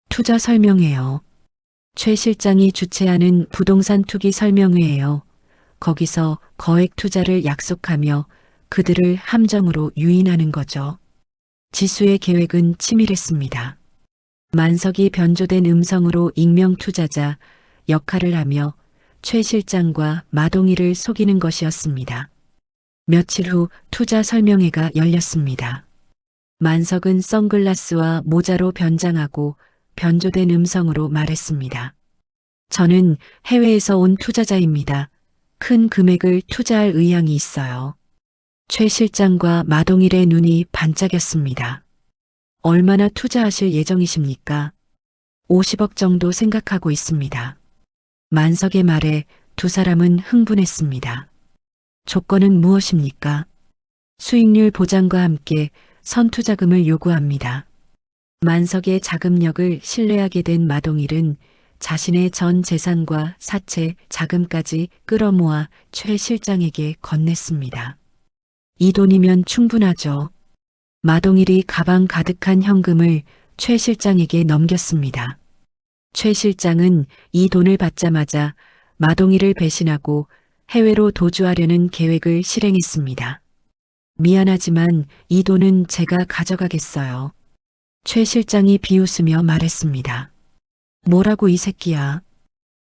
투자 설명회요. 최 실장이 주최하는 부동산 투기 설명회예요. 거기서 거액 투자를 약속하며 그들을 함정으로 유인하는 거죠. 지수의 계획은 치밀했습니다. 만석이 변조된 음성으로 익명 투자자 역할을 하며 최 실장과 마동일을 속이는 것이었습니다. 며칠 후 투자 설명회가 열렸습니다. 만석은 선글라스와 모자로 변장하고 변조된 음성으로 말했습니다. 저는 해외에서 온 투자자입니다. 큰 금액을 투자할 의향이 있어요. 최 실장과 마동일의 눈이 반짝였습니다. 얼마나 투자하실 예정이십니까? 50억 정도 생각하고 있습니다. 만석의 말에 두 사람은 흥분했습니다. 조건은 무엇입니까? 수익률 보장과 함께 선투자금을 요구합니다. 만석의 자금력을 신뢰하게 된 마동일은 자신의 전 재산과 사채, 자금까지 끌어모아 최 실장에게 건넸습니다. 이 돈이면 충분하죠. 마동일이 가방 가득한 현금을 최 실장에게 넘겼습니다. 최 실장은 이 돈을 받자마자 마동일을 배신하고 해외로 도주하려는 계획을 실행했습니다. 미안하지만 이 돈은 제가 가져가겠어요. 최 실장이 비웃으며 말했습니다. 뭐라고 이 새끼야.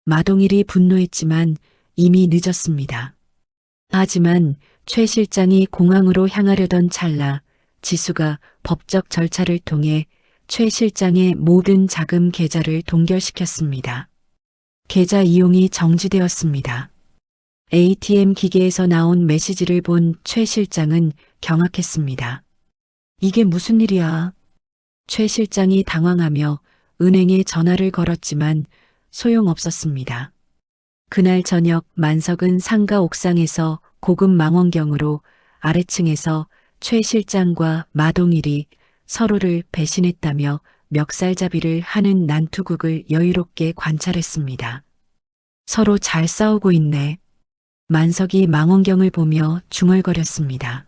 마동일이 분노했지만 이미 늦었습니다. 하지만 최 실장이 공항으로 향하려던 찰나 지수가 법적 절차를 통해 최 실장의 모든 자금 계좌를 동결시켰습니다. 계좌 이용이 정지되었습니다. ATM 기계에서 나온 메시지를 본 최 실장은 경악했습니다. 이게 무슨 일이야? 최 실장이 당황하며 은행에 전화를 걸었지만 소용없었습니다. 그날 저녁 만석은 상가 옥상에서 고급 망원경으로 아래층에서 최 실장과 마동일이 서로를 배신했다며 멱살잡이를 하는 난투극을 여유롭게 관찰했습니다. 서로 잘 싸우고 있네. 만석이 망원경을 보며 중얼거렸습니다.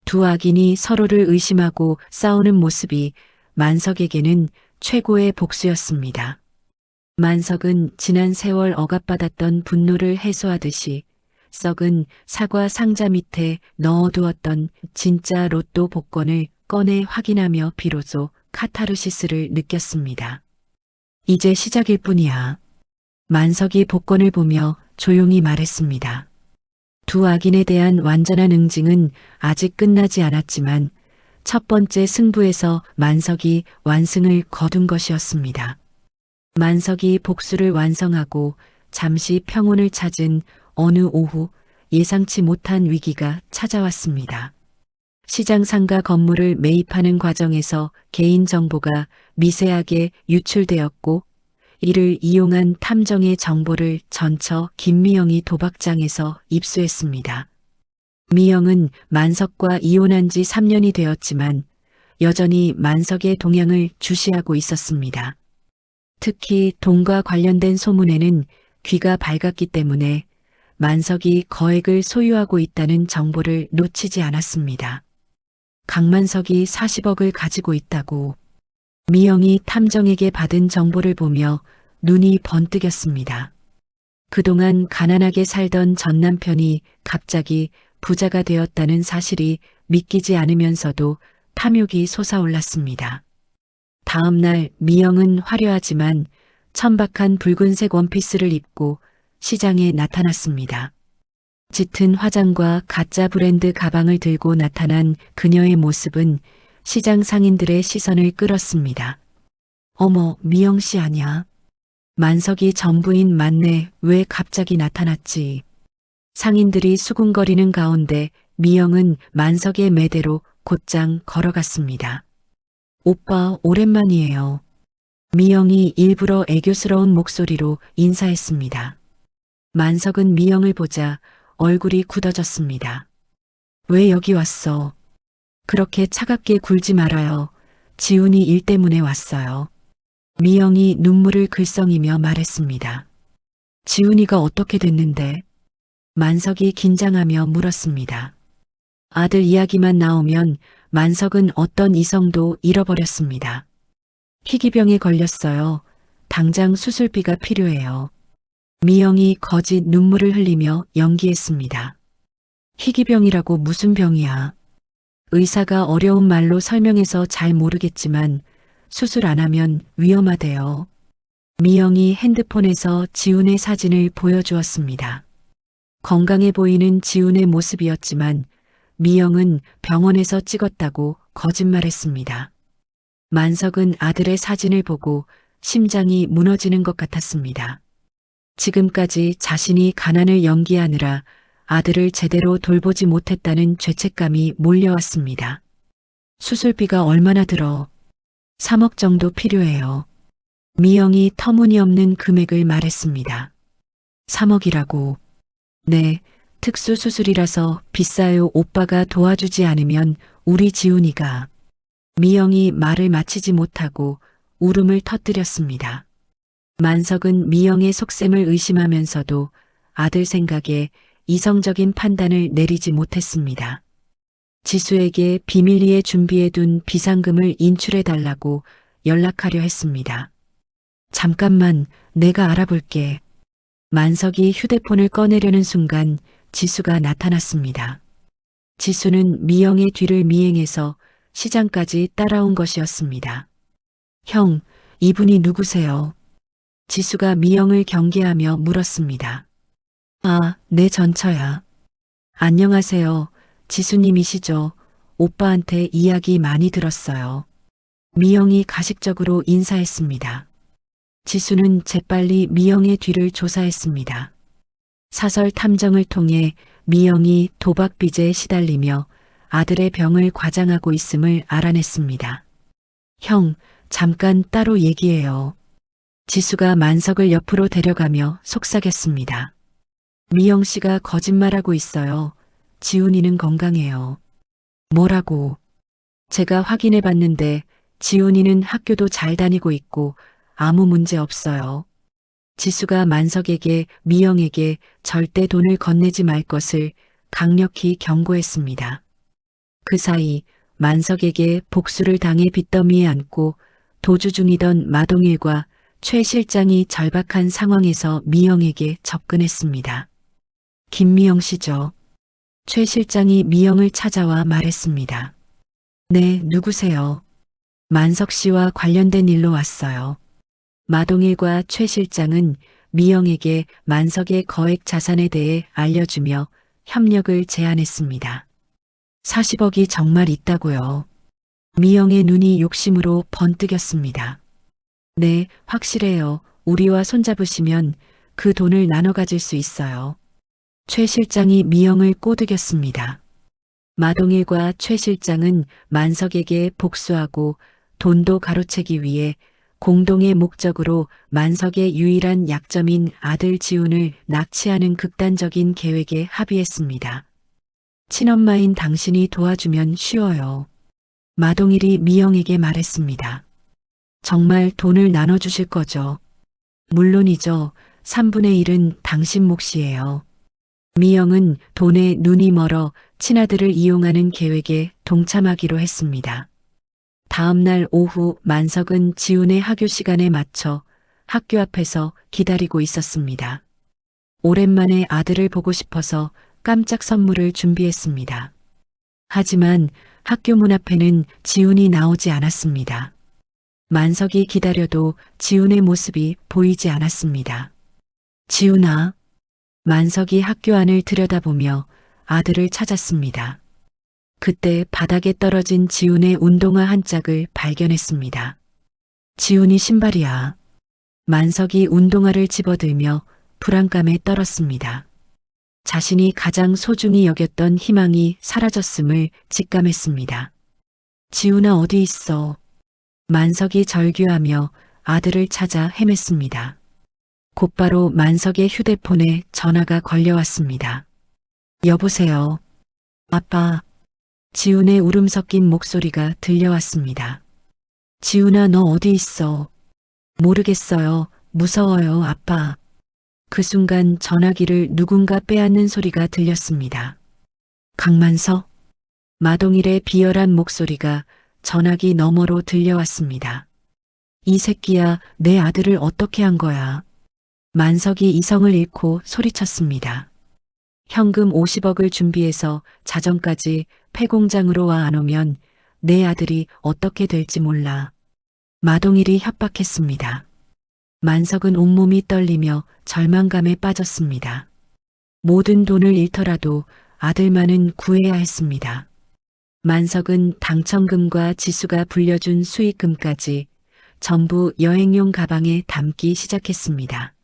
두 악인이 서로를 의심하고 싸우는 모습이 만석에게는 최고의 복수였습니다. 만석은 지난 세월 억압받았던 분노를 해소하듯이 썩은 사과 상자 밑에 넣어두었던 진짜 로또 복권을 꺼내 확인하며 비로소 카타르시스를 느꼈습니다. 이제 시작일 뿐이야. 만석이 복권을 보며 조용히 말했습니다. 두 악인에 대한 완전한 응징은 아직 끝나지 않았지만 첫 번째 승부에서 만석이 완승을 거둔 것이었습니다. 만석이 복수를 완성하고 잠시 평온을 찾은 어느 오후 예상치 못한 위기가 찾아왔습니다. 시장 상가 건물을 매입하는 과정에서 개인정보가 미세하게 유출되었고 이를 이용한 탐정의 정보를 전처 김미영이 도박장에서 입수했습니다. 미영은 만석과 이혼한 지 3년이 되었지만 여전히 만석의 동향을 주시하고 있었습니다. 특히 돈과 관련된 소문에는 귀가 밝았기 때문에 만석이 거액을 소유하고 있다는 정보를 놓치지 않았습니다. 강만석이 40억을 가지고 있다고. 미영이 탐정에게 받은 정보를 보며 눈이 번뜩였습니다. 그동안 가난하게 살던 전 남편이 갑자기 부자가 되었다는 사실이 믿기지 않으면서도 탐욕이 솟아올랐습니다. 다음 날 미영은 화려하지만 천박한 붉은색 원피스를 입고 시장에 나타났습니다. 짙은 화장과 가짜 브랜드 가방을 들고 나타난 그녀의 모습은 시장 상인들의 시선을 끌었습니다. 어머, 미영 씨 아냐? 만석이 전부인 맞네. 왜 갑자기 나타났지? 상인들이 수군거리는 가운데 미영은 만석의 매대로 곧장 걸어갔습니다. 오빠, 오랜만이에요. 미영이 일부러 애교스러운 목소리로 인사했습니다. 만석은 미영을 보자 얼굴이 굳어졌습니다. 왜 여기 왔어? 그렇게 차갑게 굴지 말아요. 지훈이 일 때문에 왔어요. 미영이 눈물을 글썽이며 말했습니다. 지훈이가 어떻게 됐는데? 만석이 긴장하며 물었습니다. 아들 이야기만 나오면 만석은 어떤 이성도 잃어버렸습니다. 희귀병에 걸렸어요. 당장 수술비가 필요해요. 미영이 거짓 눈물을 흘리며 연기했습니다. 희귀병이라고 무슨 병이야? 의사가 어려운 말로 설명해서 잘 모르겠지만 수술 안 하면 위험하대요. 미영이 핸드폰에서 지훈의 사진을 보여주었습니다. 건강해 보이는 지훈의 모습이었지만 미영은 병원에서 찍었다고 거짓말했습니다. 만석은 아들의 사진을 보고 심장이 무너지는 것 같았습니다. 지금까지 자신이 가난을 연기하느라 아들을 제대로 돌보지 못했다는 죄책감이 몰려왔습니다. 수술비가 얼마나 들어? 3억 정도 필요해요. 미영이 터무니없는 금액을 말했습니다. 3억이라고. 네, 특수수술이라서 비싸요. 오빠가 도와주지 않으면 우리 지훈이가. 미영이 말을 마치지 못하고 울음을 터뜨렸습니다. 만석은 미영의 속셈을 의심하면서도 아들 생각에 이성적인 판단을 내리지 못했습니다. 지수에게 비밀리에 준비해둔 비상금을 인출해달라고 연락하려 했습니다. 잠깐만, 내가 알아볼게. 만석이 휴대폰을 꺼내려는 순간 지수가 나타났습니다. 지수는 미영의 뒤를 미행해서 시장까지 따라온 것이었습니다. 형, 이분이 누구세요? 지수가 미영을 경계하며 물었습니다. 아, 내 전처야. 안녕하세요. 지수님이시죠? 오빠한테 이야기 많이 들었어요. 미영이 가식적으로 인사했습니다. 지수는 재빨리 미영의 뒤를 조사했습니다. 사설 탐정을 통해 미영이 도박 빚에 시달리며 아들의 병을 과장하고 있음을 알아냈습니다. 형, 잠깐 따로 얘기해요. 지수가 만석을 옆으로 데려가며 속삭였습니다. 미영 씨가 거짓말하고 있어요. 지훈이는 건강해요. 뭐라고? 제가 확인해 봤는데 지훈이는 학교도 잘 다니고 있고 아무 문제 없어요. 지수가 만석에게 미영에게 절대 돈을 건네지 말 것을 강력히 경고했습니다. 그 사이 만석에게 복수를 당해 빚더미에 앉고 도주 중이던 마동일과 최 실장이 절박한 상황에서 미영에게 접근했습니다. 김미영 씨죠. 최 실장이 미영을 찾아와 말했습니다. 네, 누구세요? 만석 씨와 관련된 일로 왔어요. 마동일과 최 실장은 미영에게 만석의 거액 자산에 대해 알려주며 협력을 제안했습니다. 40억이 정말 있다고요. 미영의 눈이 욕심으로 번뜩였습니다. 네, 확실해요. 우리와 손잡으시면 그 돈을 나눠 가질 수 있어요. 최 실장이 미영을 꼬드겼습니다. 마동일과 최 실장은 만석에게 복수하고 돈도 가로채기 위해 공동의 목적으로 만석의 유일한 약점인 아들 지훈을 납치하는 극단적인 계획에 합의했습니다. 친엄마인 당신이 도와주면 쉬워요. 마동일이 미영에게 말했습니다. 정말 돈을 나눠주실 거죠? 물론이죠. 3분의 1은 당신 몫이에요. 미영은 돈에 눈이 멀어 친아들을 이용하는 계획에 동참하기로 했습니다. 다음 날 오후 만석은 지훈의 하교 시간에 맞춰 학교 앞에서 기다리고 있었습니다. 오랜만에 아들을 보고 싶어서 깜짝 선물을 준비했습니다. 하지만 학교 문 앞에는 지훈이 나오지 않았습니다. 만석이 기다려도 지훈의 모습이 보이지 않았습니다. 지훈아. 만석이 학교 안을 들여다보며 아들을 찾았습니다. 그때 바닥에 떨어진 지훈의 운동화 한 짝을 발견했습니다. 지훈이 신발이야. 만석이 운동화를 집어들며 불안감에 떨었습니다. 자신이 가장 소중히 여겼던 희망이 사라졌음을 직감했습니다. 지훈아 어디 있어? 만석이 절규하며 아들을 찾아 헤맸습니다. 곧바로 만석의 휴대폰에 전화가 걸려왔습니다. 여보세요. 아빠. 지훈의 울음 섞인 목소리가 들려왔습니다. 지훈아 너 어디 있어? 모르겠어요. 무서워요 아빠. 그 순간 전화기를 누군가 빼앗는 소리가 들렸습니다. 강만석? 마동일의 비열한 목소리가 전화기 너머로 들려왔습니다. 이 새끼야, 내 아들을 어떻게 한 거야? 만석이 이성을 잃고 소리쳤습니다. 현금 50억을 준비해서 자정까지 폐공장으로 와 안 오면 내 아들이 어떻게 될지 몰라. 마동일이 협박했습니다. 만석은 온몸이 떨리며 절망감에 빠졌습니다. 모든 돈을 잃더라도 아들만은 구해야 했습니다. 만석은 당첨금과 지수가 불려준 수익금까지 전부 여행용 가방에 담기 시작했습니다.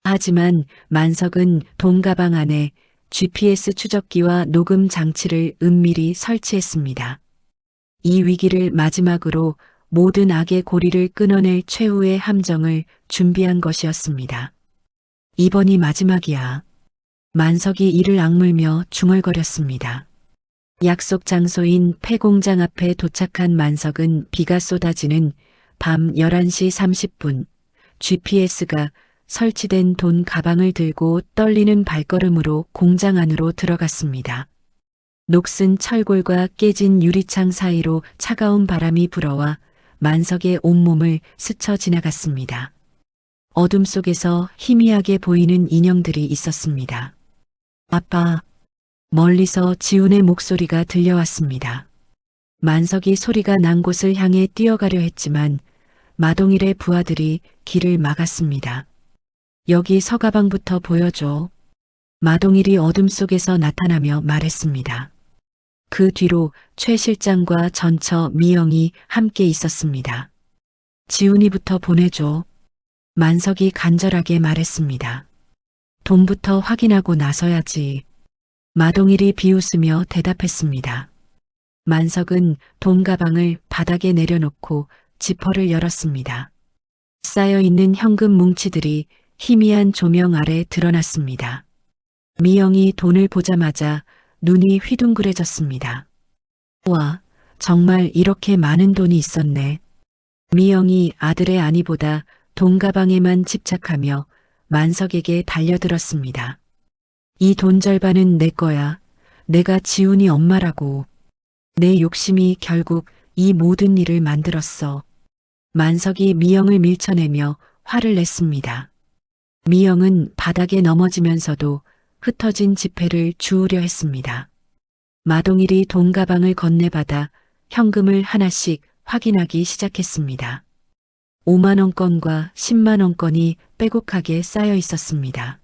하지만 만석은 돈 가방 안에 GPS 추적기와 녹음 장치를 은밀히 설치했습니다. 이 위기를 마지막으로 모든 악의 고리를 끊어낼 최후의 함정을 준비한 것이었습니다. 이번이 마지막이야. 만석이 이를 악물며 중얼거렸습니다. 약속 장소인 폐공장 앞에 도착한 만석은 비가 쏟아지는 밤 11시 30분 GPS가 설치된 돈 가방을 들고 떨리는 발걸음으로 공장 안으로 들어갔습니다. 녹슨 철골과 깨진 유리창 사이로 차가운 바람이 불어와 만석의 온몸을 스쳐 지나갔습니다. 어둠 속에서 희미하게 보이는 인형들이 있었습니다. 아빠. 멀리서 지훈의 목소리가 들려왔습니다. 만석이 소리가 난 곳을 향해 뛰어가려 했지만 마동일의 부하들이 길을 막았습니다. 여기 서가방부터 보여줘. 마동일이 어둠 속에서 나타나며 말했습니다. 그 뒤로 최 실장과 전처 미영이 함께 있었습니다. 지훈이부터 보내줘. 만석이 간절하게 말했습니다. 돈부터 확인하고 나서야지. 마동일이 비웃으며 대답했습니다. 만석은 돈 가방을 바닥에 내려놓고 지퍼를 열었습니다. 쌓여있는 현금 뭉치들이 희미한 조명 아래 드러났습니다. 미영이 돈을 보자마자 눈이 휘둥그레졌습니다. 와, 정말 이렇게 많은 돈이 있었네. 미영이 아들의 안위보다 돈 가방에만 집착하며 만석에게 달려들었습니다. 이 돈 절반은 내 거야. 내가 지훈이 엄마라고. 내 욕심이 결국 이 모든 일을 만들었어. 만석이 미영을 밀쳐내며 화를 냈습니다. 미영은 바닥에 넘어지면서도 흩어진 지폐를 주우려 했습니다. 마동일이 돈 가방을 건네받아 현금을 하나씩 확인하기 시작했습니다. 5만원권과 10만원권이 빼곡하게 쌓여 있었습니다.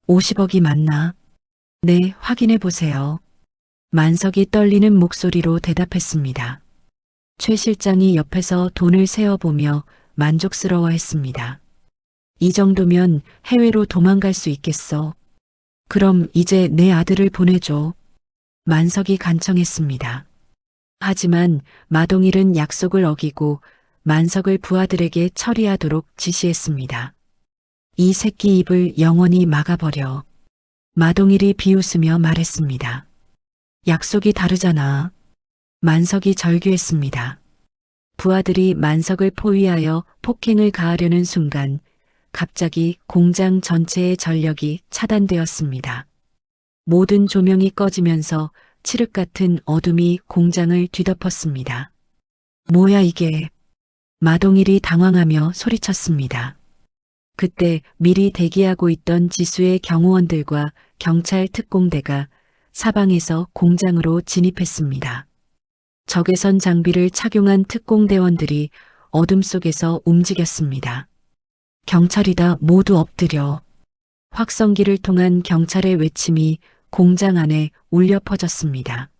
50억이 맞나? 네, 확인해 보세요. 만석이 떨리는 목소리로 대답했습니다. 최 실장이 옆에서 돈을 세어보며 만족스러워했습니다. 이 정도면 해외로 도망갈 수 있겠어. 그럼 이제 내 아들을 보내줘. 만석이 간청했습니다. 하지만 마동일은 약속을 어기고 만석을 부하들에게 처리하도록 지시했습니다. 이 새끼 입을 영원히 막아버려. 마동일이 비웃으며 말했습니다. 약속이 다르잖아. 만석이 절규했습니다. 부하들이 만석을 포위하여 폭행을 가하려는 순간 갑자기 공장 전체의 전력이 차단되었습니다. 모든 조명이 꺼지면서 칠흑 같은 어둠이 공장을 뒤덮었습니다. 뭐야 이게? 마동일이 당황하며 소리쳤습니다. 그때 미리 대기하고 있던 지수의 경호원들과 경찰 특공대가 사방에서 공장으로 진입했습니다. 적외선 장비를 착용한 특공대원들이 어둠 속에서 움직였습니다. 경찰이다, 모두 엎드려. 확성기를 통한 경찰의 외침이 공장 안에 울려 퍼졌습니다.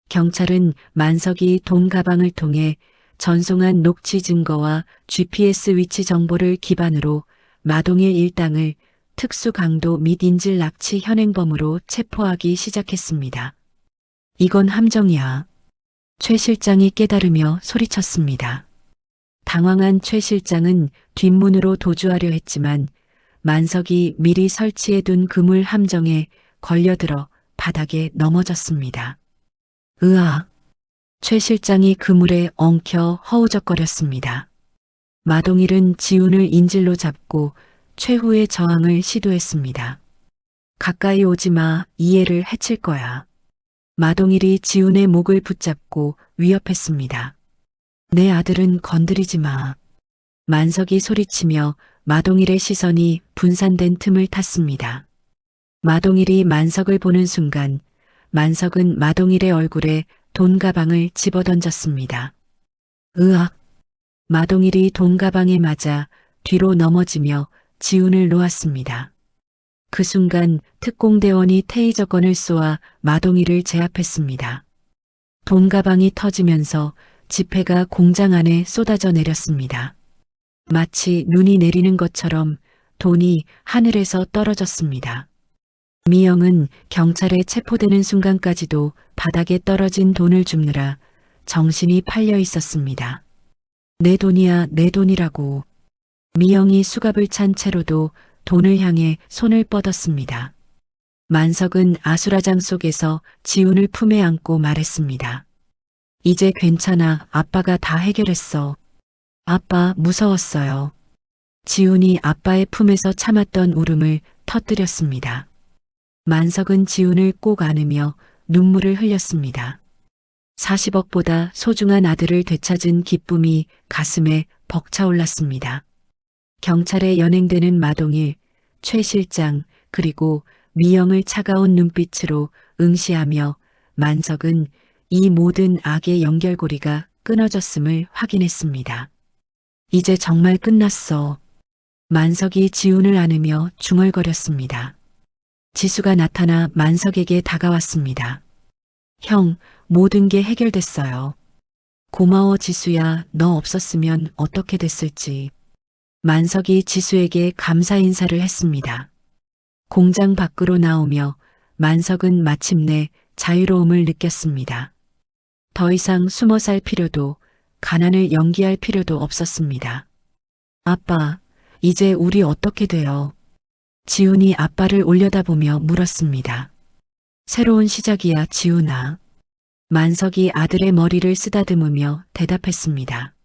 경찰은 만석이 돈 가방을 통해 전송한 녹취 증거와 GPS 위치 정보를 기반으로 마동일 일당을 특수 강도 및 인질 납치 현행범으로 체포하기 시작했습니다. 이건 함정이야. 최 실장이 깨달으며 소리쳤습니다. 당황한 최 실장은 뒷문으로 도주하려 했지만 만석이 미리 설치해둔 그물 함정에 걸려들어 바닥에 넘어졌습니다. 으아! 최 실장이 그물에 엉켜 허우적거렸습니다. 마동일은 지훈을 인질로 잡고 최후의 저항을 시도했습니다. 가까이 오지 마, 이해를 해칠 거야. 마동일이 지훈의 목을 붙잡고 위협했습니다. 내 아들은 건드리지 마. 만석이 소리치며 마동일의 시선이 분산된 틈을 탔습니다. 마동일이 만석을 보는 순간 만석은 마동일의 얼굴에 돈 가방을 집어던졌습니다. 으악! 마동일이 돈 가방에 맞아 뒤로 넘어지며 지훈을 놓았습니다. 그 순간 특공대원이 테이저건을 쏘아 마동일을 제압했습니다. 돈 가방이 터지면서 지폐가 공장 안에 쏟아져 내렸습니다. 마치 눈이 내리는 것처럼 돈이 하늘에서 떨어졌습니다. 미영은 경찰에 체포되는 순간까지도 바닥에 떨어진 돈을 줍느라 정신이 팔려 있었습니다. 내 돈이야, 내 돈이라고. 미영이 수갑을 찬 채로도 돈을 향해 손을 뻗었습니다. 만석은 아수라장 속에서 지훈을 품에 안고 말했습니다. 이제 괜찮아, 아빠가 다 해결했어. 아빠 무서웠어요. 지훈이 아빠의 품에서 참았던 울음을 터뜨렸습니다. 만석은 지훈을 꼭 안으며 눈물을 흘렸습니다. 40억보다 소중한 아들을 되찾은 기쁨이 가슴에 벅차올랐습니다. 경찰에 연행되는 마동일, 최 실장, 그리고 미영을 차가운 눈빛으로 응시하며 만석은 이 모든 악의 연결고리가 끊어졌음을 확인했습니다. 이제 정말 끝났어. 만석이 지훈을 안으며 중얼거렸습니다. 지수가 나타나 만석에게 다가왔습니다. 형, 모든 게 해결됐어요. 고마워 지수야, 너 없었으면 어떻게 됐을지. 만석이 지수에게 감사 인사를 했습니다. 공장 밖으로 나오며 만석은 마침내 자유로움을 느꼈습니다. 더 이상 숨어 살 필요도, 가난을 연기할 필요도 없었습니다. 아빠, 이제 우리 어떻게 돼요? 지훈이 아빠를 올려다보며 물었습니다. 새로운 시작이야, 지훈아. 만석이 아들의 머리를 쓰다듬으며 대답했습니다.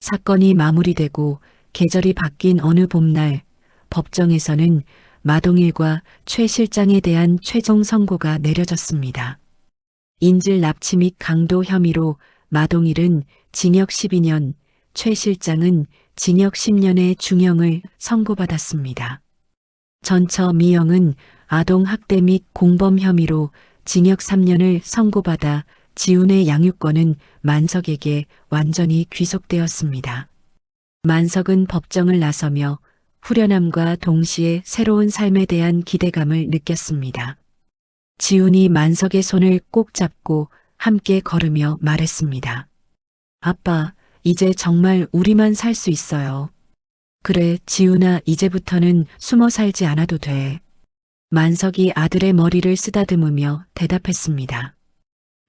사건이 마무리되고 계절이 바뀐 어느 봄날, 법정에서는 마동일과 최 실장에 대한 최종 선고가 내려졌습니다. 인질 납치 및 강도 혐의로 마동일은 징역 12년, 최 실장은 징역 10년의 중형을 선고받았습니다. 전처 미영은 아동 학대 및 공범 혐의로 징역 3년을 선고받아 지훈의 양육권은 만석에게 완전히 귀속되었습니다. 만석은 법정을 나서며 후련함과 동시에 새로운 삶에 대한 기대감을 느꼈습니다. 지훈이 만석의 손을 꼭 잡고 함께 걸으며 말했습니다. 아빠, 이제 정말 우리만 살 수 있어요. 그래, 지훈아, 이제부터는 숨어 살지 않아도 돼. 만석이 아들의 머리를 쓰다듬으며 대답했습니다.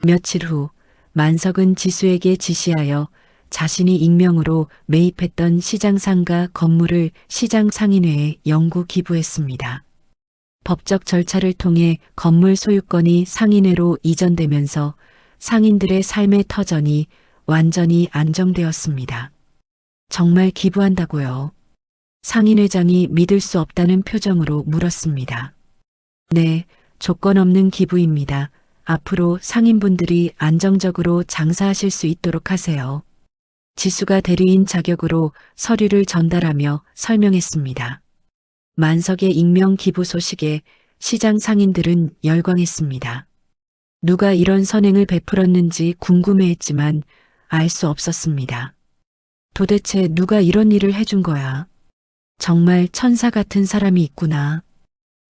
며칠 후, 만석은 지수에게 지시하여 자신이 익명으로 매입했던 시장 상가 건물을 시장 상인회에 영구 기부했습니다. 법적 절차를 통해 건물 소유권이 상인회로 이전되면서 상인들의 삶의 터전이 완전히 안정되었습니다. 정말 기부한다고요? 상인회장이 믿을 수 없다는 표정으로 물었습니다. 네, 조건 없는 기부입니다. 앞으로 상인분들이 안정적으로 장사하실 수 있도록 하세요. 지수가 대리인 자격으로 서류를 전달하며 설명했습니다. 만석의 익명 기부 소식에 시장 상인들은 열광했습니다. 누가 이런 선행을 베풀었는지 궁금해했지만 알 수 없었습니다. 도대체 누가 이런 일을 해준 거야? 정말 천사 같은 사람이 있구나.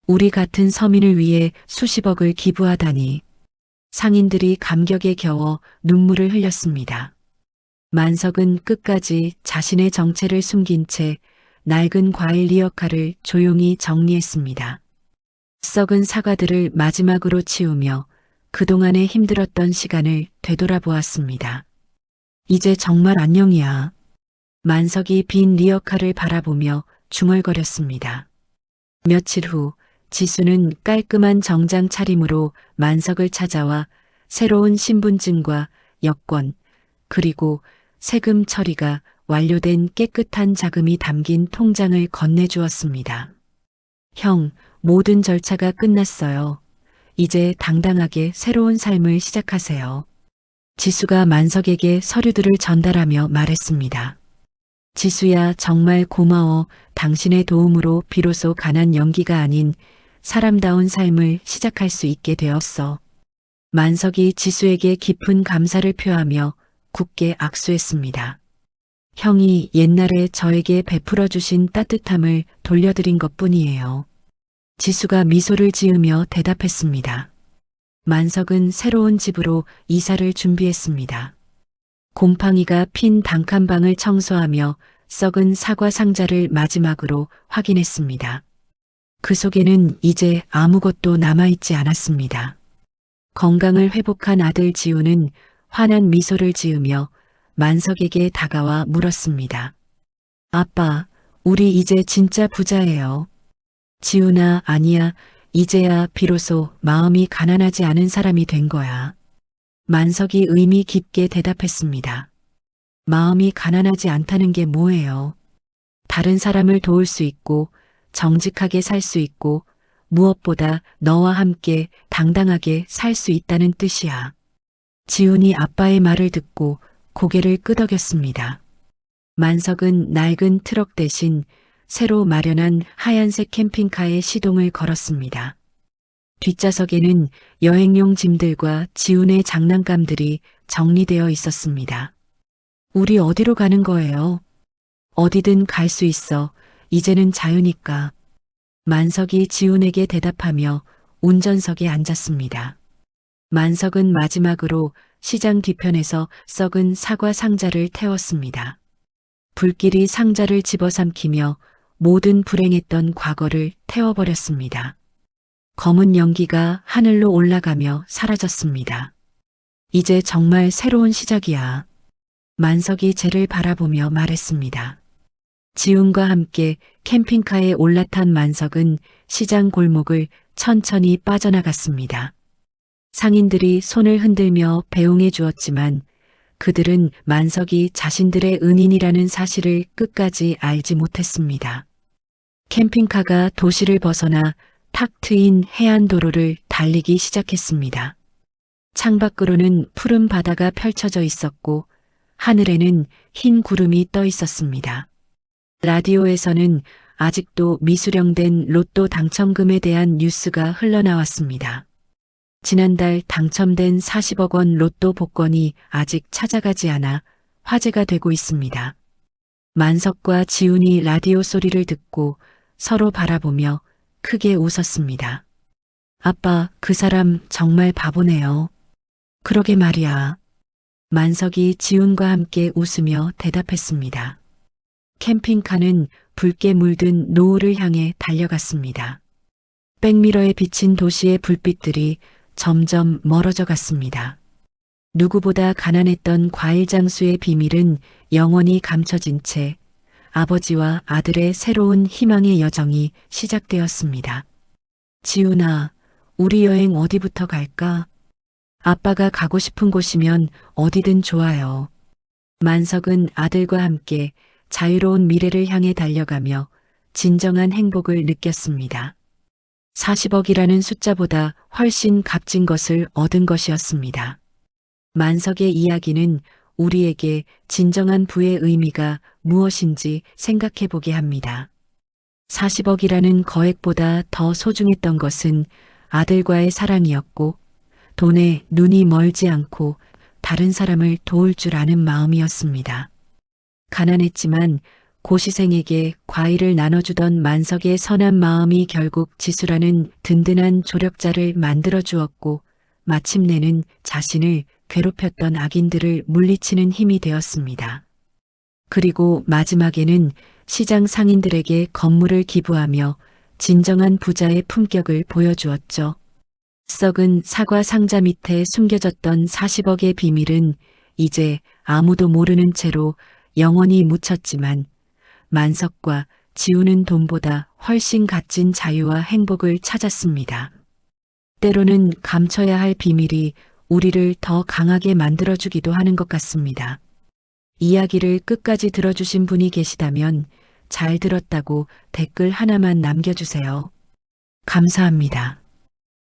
우리 같은 서민을 위해 수십억을 기부하다니. 상인들이 감격에 겨워 눈물을 흘렸습니다. 만석은 끝까지 자신의 정체를 숨긴 채 낡은 과일 리어카를 조용히 정리했습니다. 썩은 사과들을 마지막으로 치우며 그동안의 힘들었던 시간을 되돌아보았습니다. 이제 정말 안녕이야. 만석이 빈 리어카를 바라보며 중얼거렸습니다. 며칠 후 지수는 깔끔한 정장 차림으로 만석을 찾아와 새로운 신분증과 여권, 그리고 세금 처리가 완료된 깨끗한 자금이 담긴 통장을 건네주었습니다. 형, 모든 절차가 끝났어요. 이제 당당하게 새로운 삶을 시작하세요. 지수가 만석에게 서류들을 전달하며 말했습니다. 지수야, 정말 고마워. 당신의 도움으로 비로소 가난 연기가 아닌 사람다운 삶을 시작할 수 있게 되었어. 만석이 지수에게 깊은 감사를 표하며 굳게 악수했습니다. 형이 옛날에 저에게 베풀어 주신 따뜻함을 돌려드린 것뿐이에요. 지수가 미소를 지으며 대답했습니다. 만석은 새로운 집으로 이사를 준비했습니다. 곰팡이가 핀 단칸방을 청소하며 썩은 사과 상자를 마지막으로 확인했습니다. 그 속에는 이제 아무것도 남아있지 않았습니다. 건강을 회복한 아들 지우는 환한 미소를 지으며 만석에게 다가와 물었습니다. 아빠, 우리 이제 진짜 부자예요. 지우나, 아니야. 이제야 비로소 마음이 가난하지 않은 사람이 된 거야. 만석이 의미 깊게 대답했습니다. 마음이 가난하지 않다는 게 뭐예요? 다른 사람을 도울 수 있고 정직하게 살 수 있고 무엇보다 너와 함께 당당하게 살 수 있다는 뜻이야. 지훈이 아빠의 말을 듣고 고개를 끄덕였습니다. 만석은 낡은 트럭 대신 새로 마련한 하얀색 캠핑카에 시동을 걸었습니다. 뒷좌석에는 여행용 짐들과 지훈의 장난감들이 정리되어 있었습니다. 우리 어디로 가는 거예요? 어디든 갈 수 있어. 이제는 자유니까. 만석이 지훈에게 대답하며 운전석에 앉았습니다. 만석은 마지막으로 시장 뒤편에서 썩은 사과 상자를 태웠습니다. 불길이 상자를 집어삼키며 모든 불행했던 과거를 태워버렸습니다. 검은 연기가 하늘로 올라가며 사라졌습니다. 이제 정말 새로운 시작이야. 만석이 쟤를 바라보며 말했습니다. 지훈과 함께 캠핑카에 올라탄 만석은 시장 골목을 천천히 빠져나갔습니다. 상인들이 손을 흔들며 배웅해 주었지만 그들은 만석이 자신들의 은인이라는 사실을 끝까지 알지 못했습니다. 캠핑카가 도시를 벗어나 탁 트인 해안도로를 달리기 시작했습니다. 창밖으로는 푸른 바다가 펼쳐져 있었고 하늘에는 흰 구름이 떠 있었습니다. 라디오에서는 아직도 미수령된 로또 당첨금에 대한 뉴스가 흘러나왔습니다. 지난달 당첨된 40억 원 로또 복권이 아직 찾아가지 않아 화제가 되고 있습니다. 만석과 지훈이 라디오 소리를 듣고 서로 바라보며 크게 웃었습니다. 아빠, 그 사람 정말 바보네요. 그러게 말이야. 만석이 지훈과 함께 웃으며 대답했습니다. 캠핑카는 붉게 물든 노을을 향해 달려갔습니다. 백미러에 비친 도시의 불빛들이 점점 멀어져 갔습니다. 누구보다 가난했던 과일 장수의 비밀은 영원히 감춰진 채 아버지와 아들의 새로운 희망의 여정이 시작되었습니다. 지훈아, 우리 여행 어디부터 갈까? 아빠가 가고 싶은 곳이면 어디든 좋아요. 만석은 아들과 함께 자유로운 미래를 향해 달려가며 진정한 행복을 느꼈습니다. 40억이라는 숫자보다 훨씬 값진 것을 얻은 것이었습니다. 만석의 이야기는 우리에게 진정한 부의 의미가 무엇인지 생각해 보게 합니다. 40억이라는 거액보다 더 소중했던 것은 아들과의 사랑이었고, 돈에 눈이 멀지 않고 다른 사람을 도울 줄 아는 마음이었습니다. 가난했지만 고시생에게 과일을 나눠주던 만석의 선한 마음이 결국 지수라는 든든한 조력자를 만들어 주었고, 마침내는 자신을 괴롭혔던 악인들을 물리치는 힘이 되었습니다. 그리고 마지막에는 시장 상인들에게 건물을 기부하며 진정한 부자의 품격을 보여주었죠. 썩은 사과 상자 밑에 숨겨졌던 40억의 비밀은 이제 아무도 모르는 채로 영원히 묻혔지만, 만석과 지우는 돈보다 훨씬 값진 자유와 행복을 찾았습니다. 때로는 감춰야 할 비밀이 우리를 더 강하게 만들어주기도 하는 것 같습니다. 이야기를 끝까지 들어주신 분이 계시다면 잘 들었다고 댓글 하나만 남겨주세요. 감사합니다.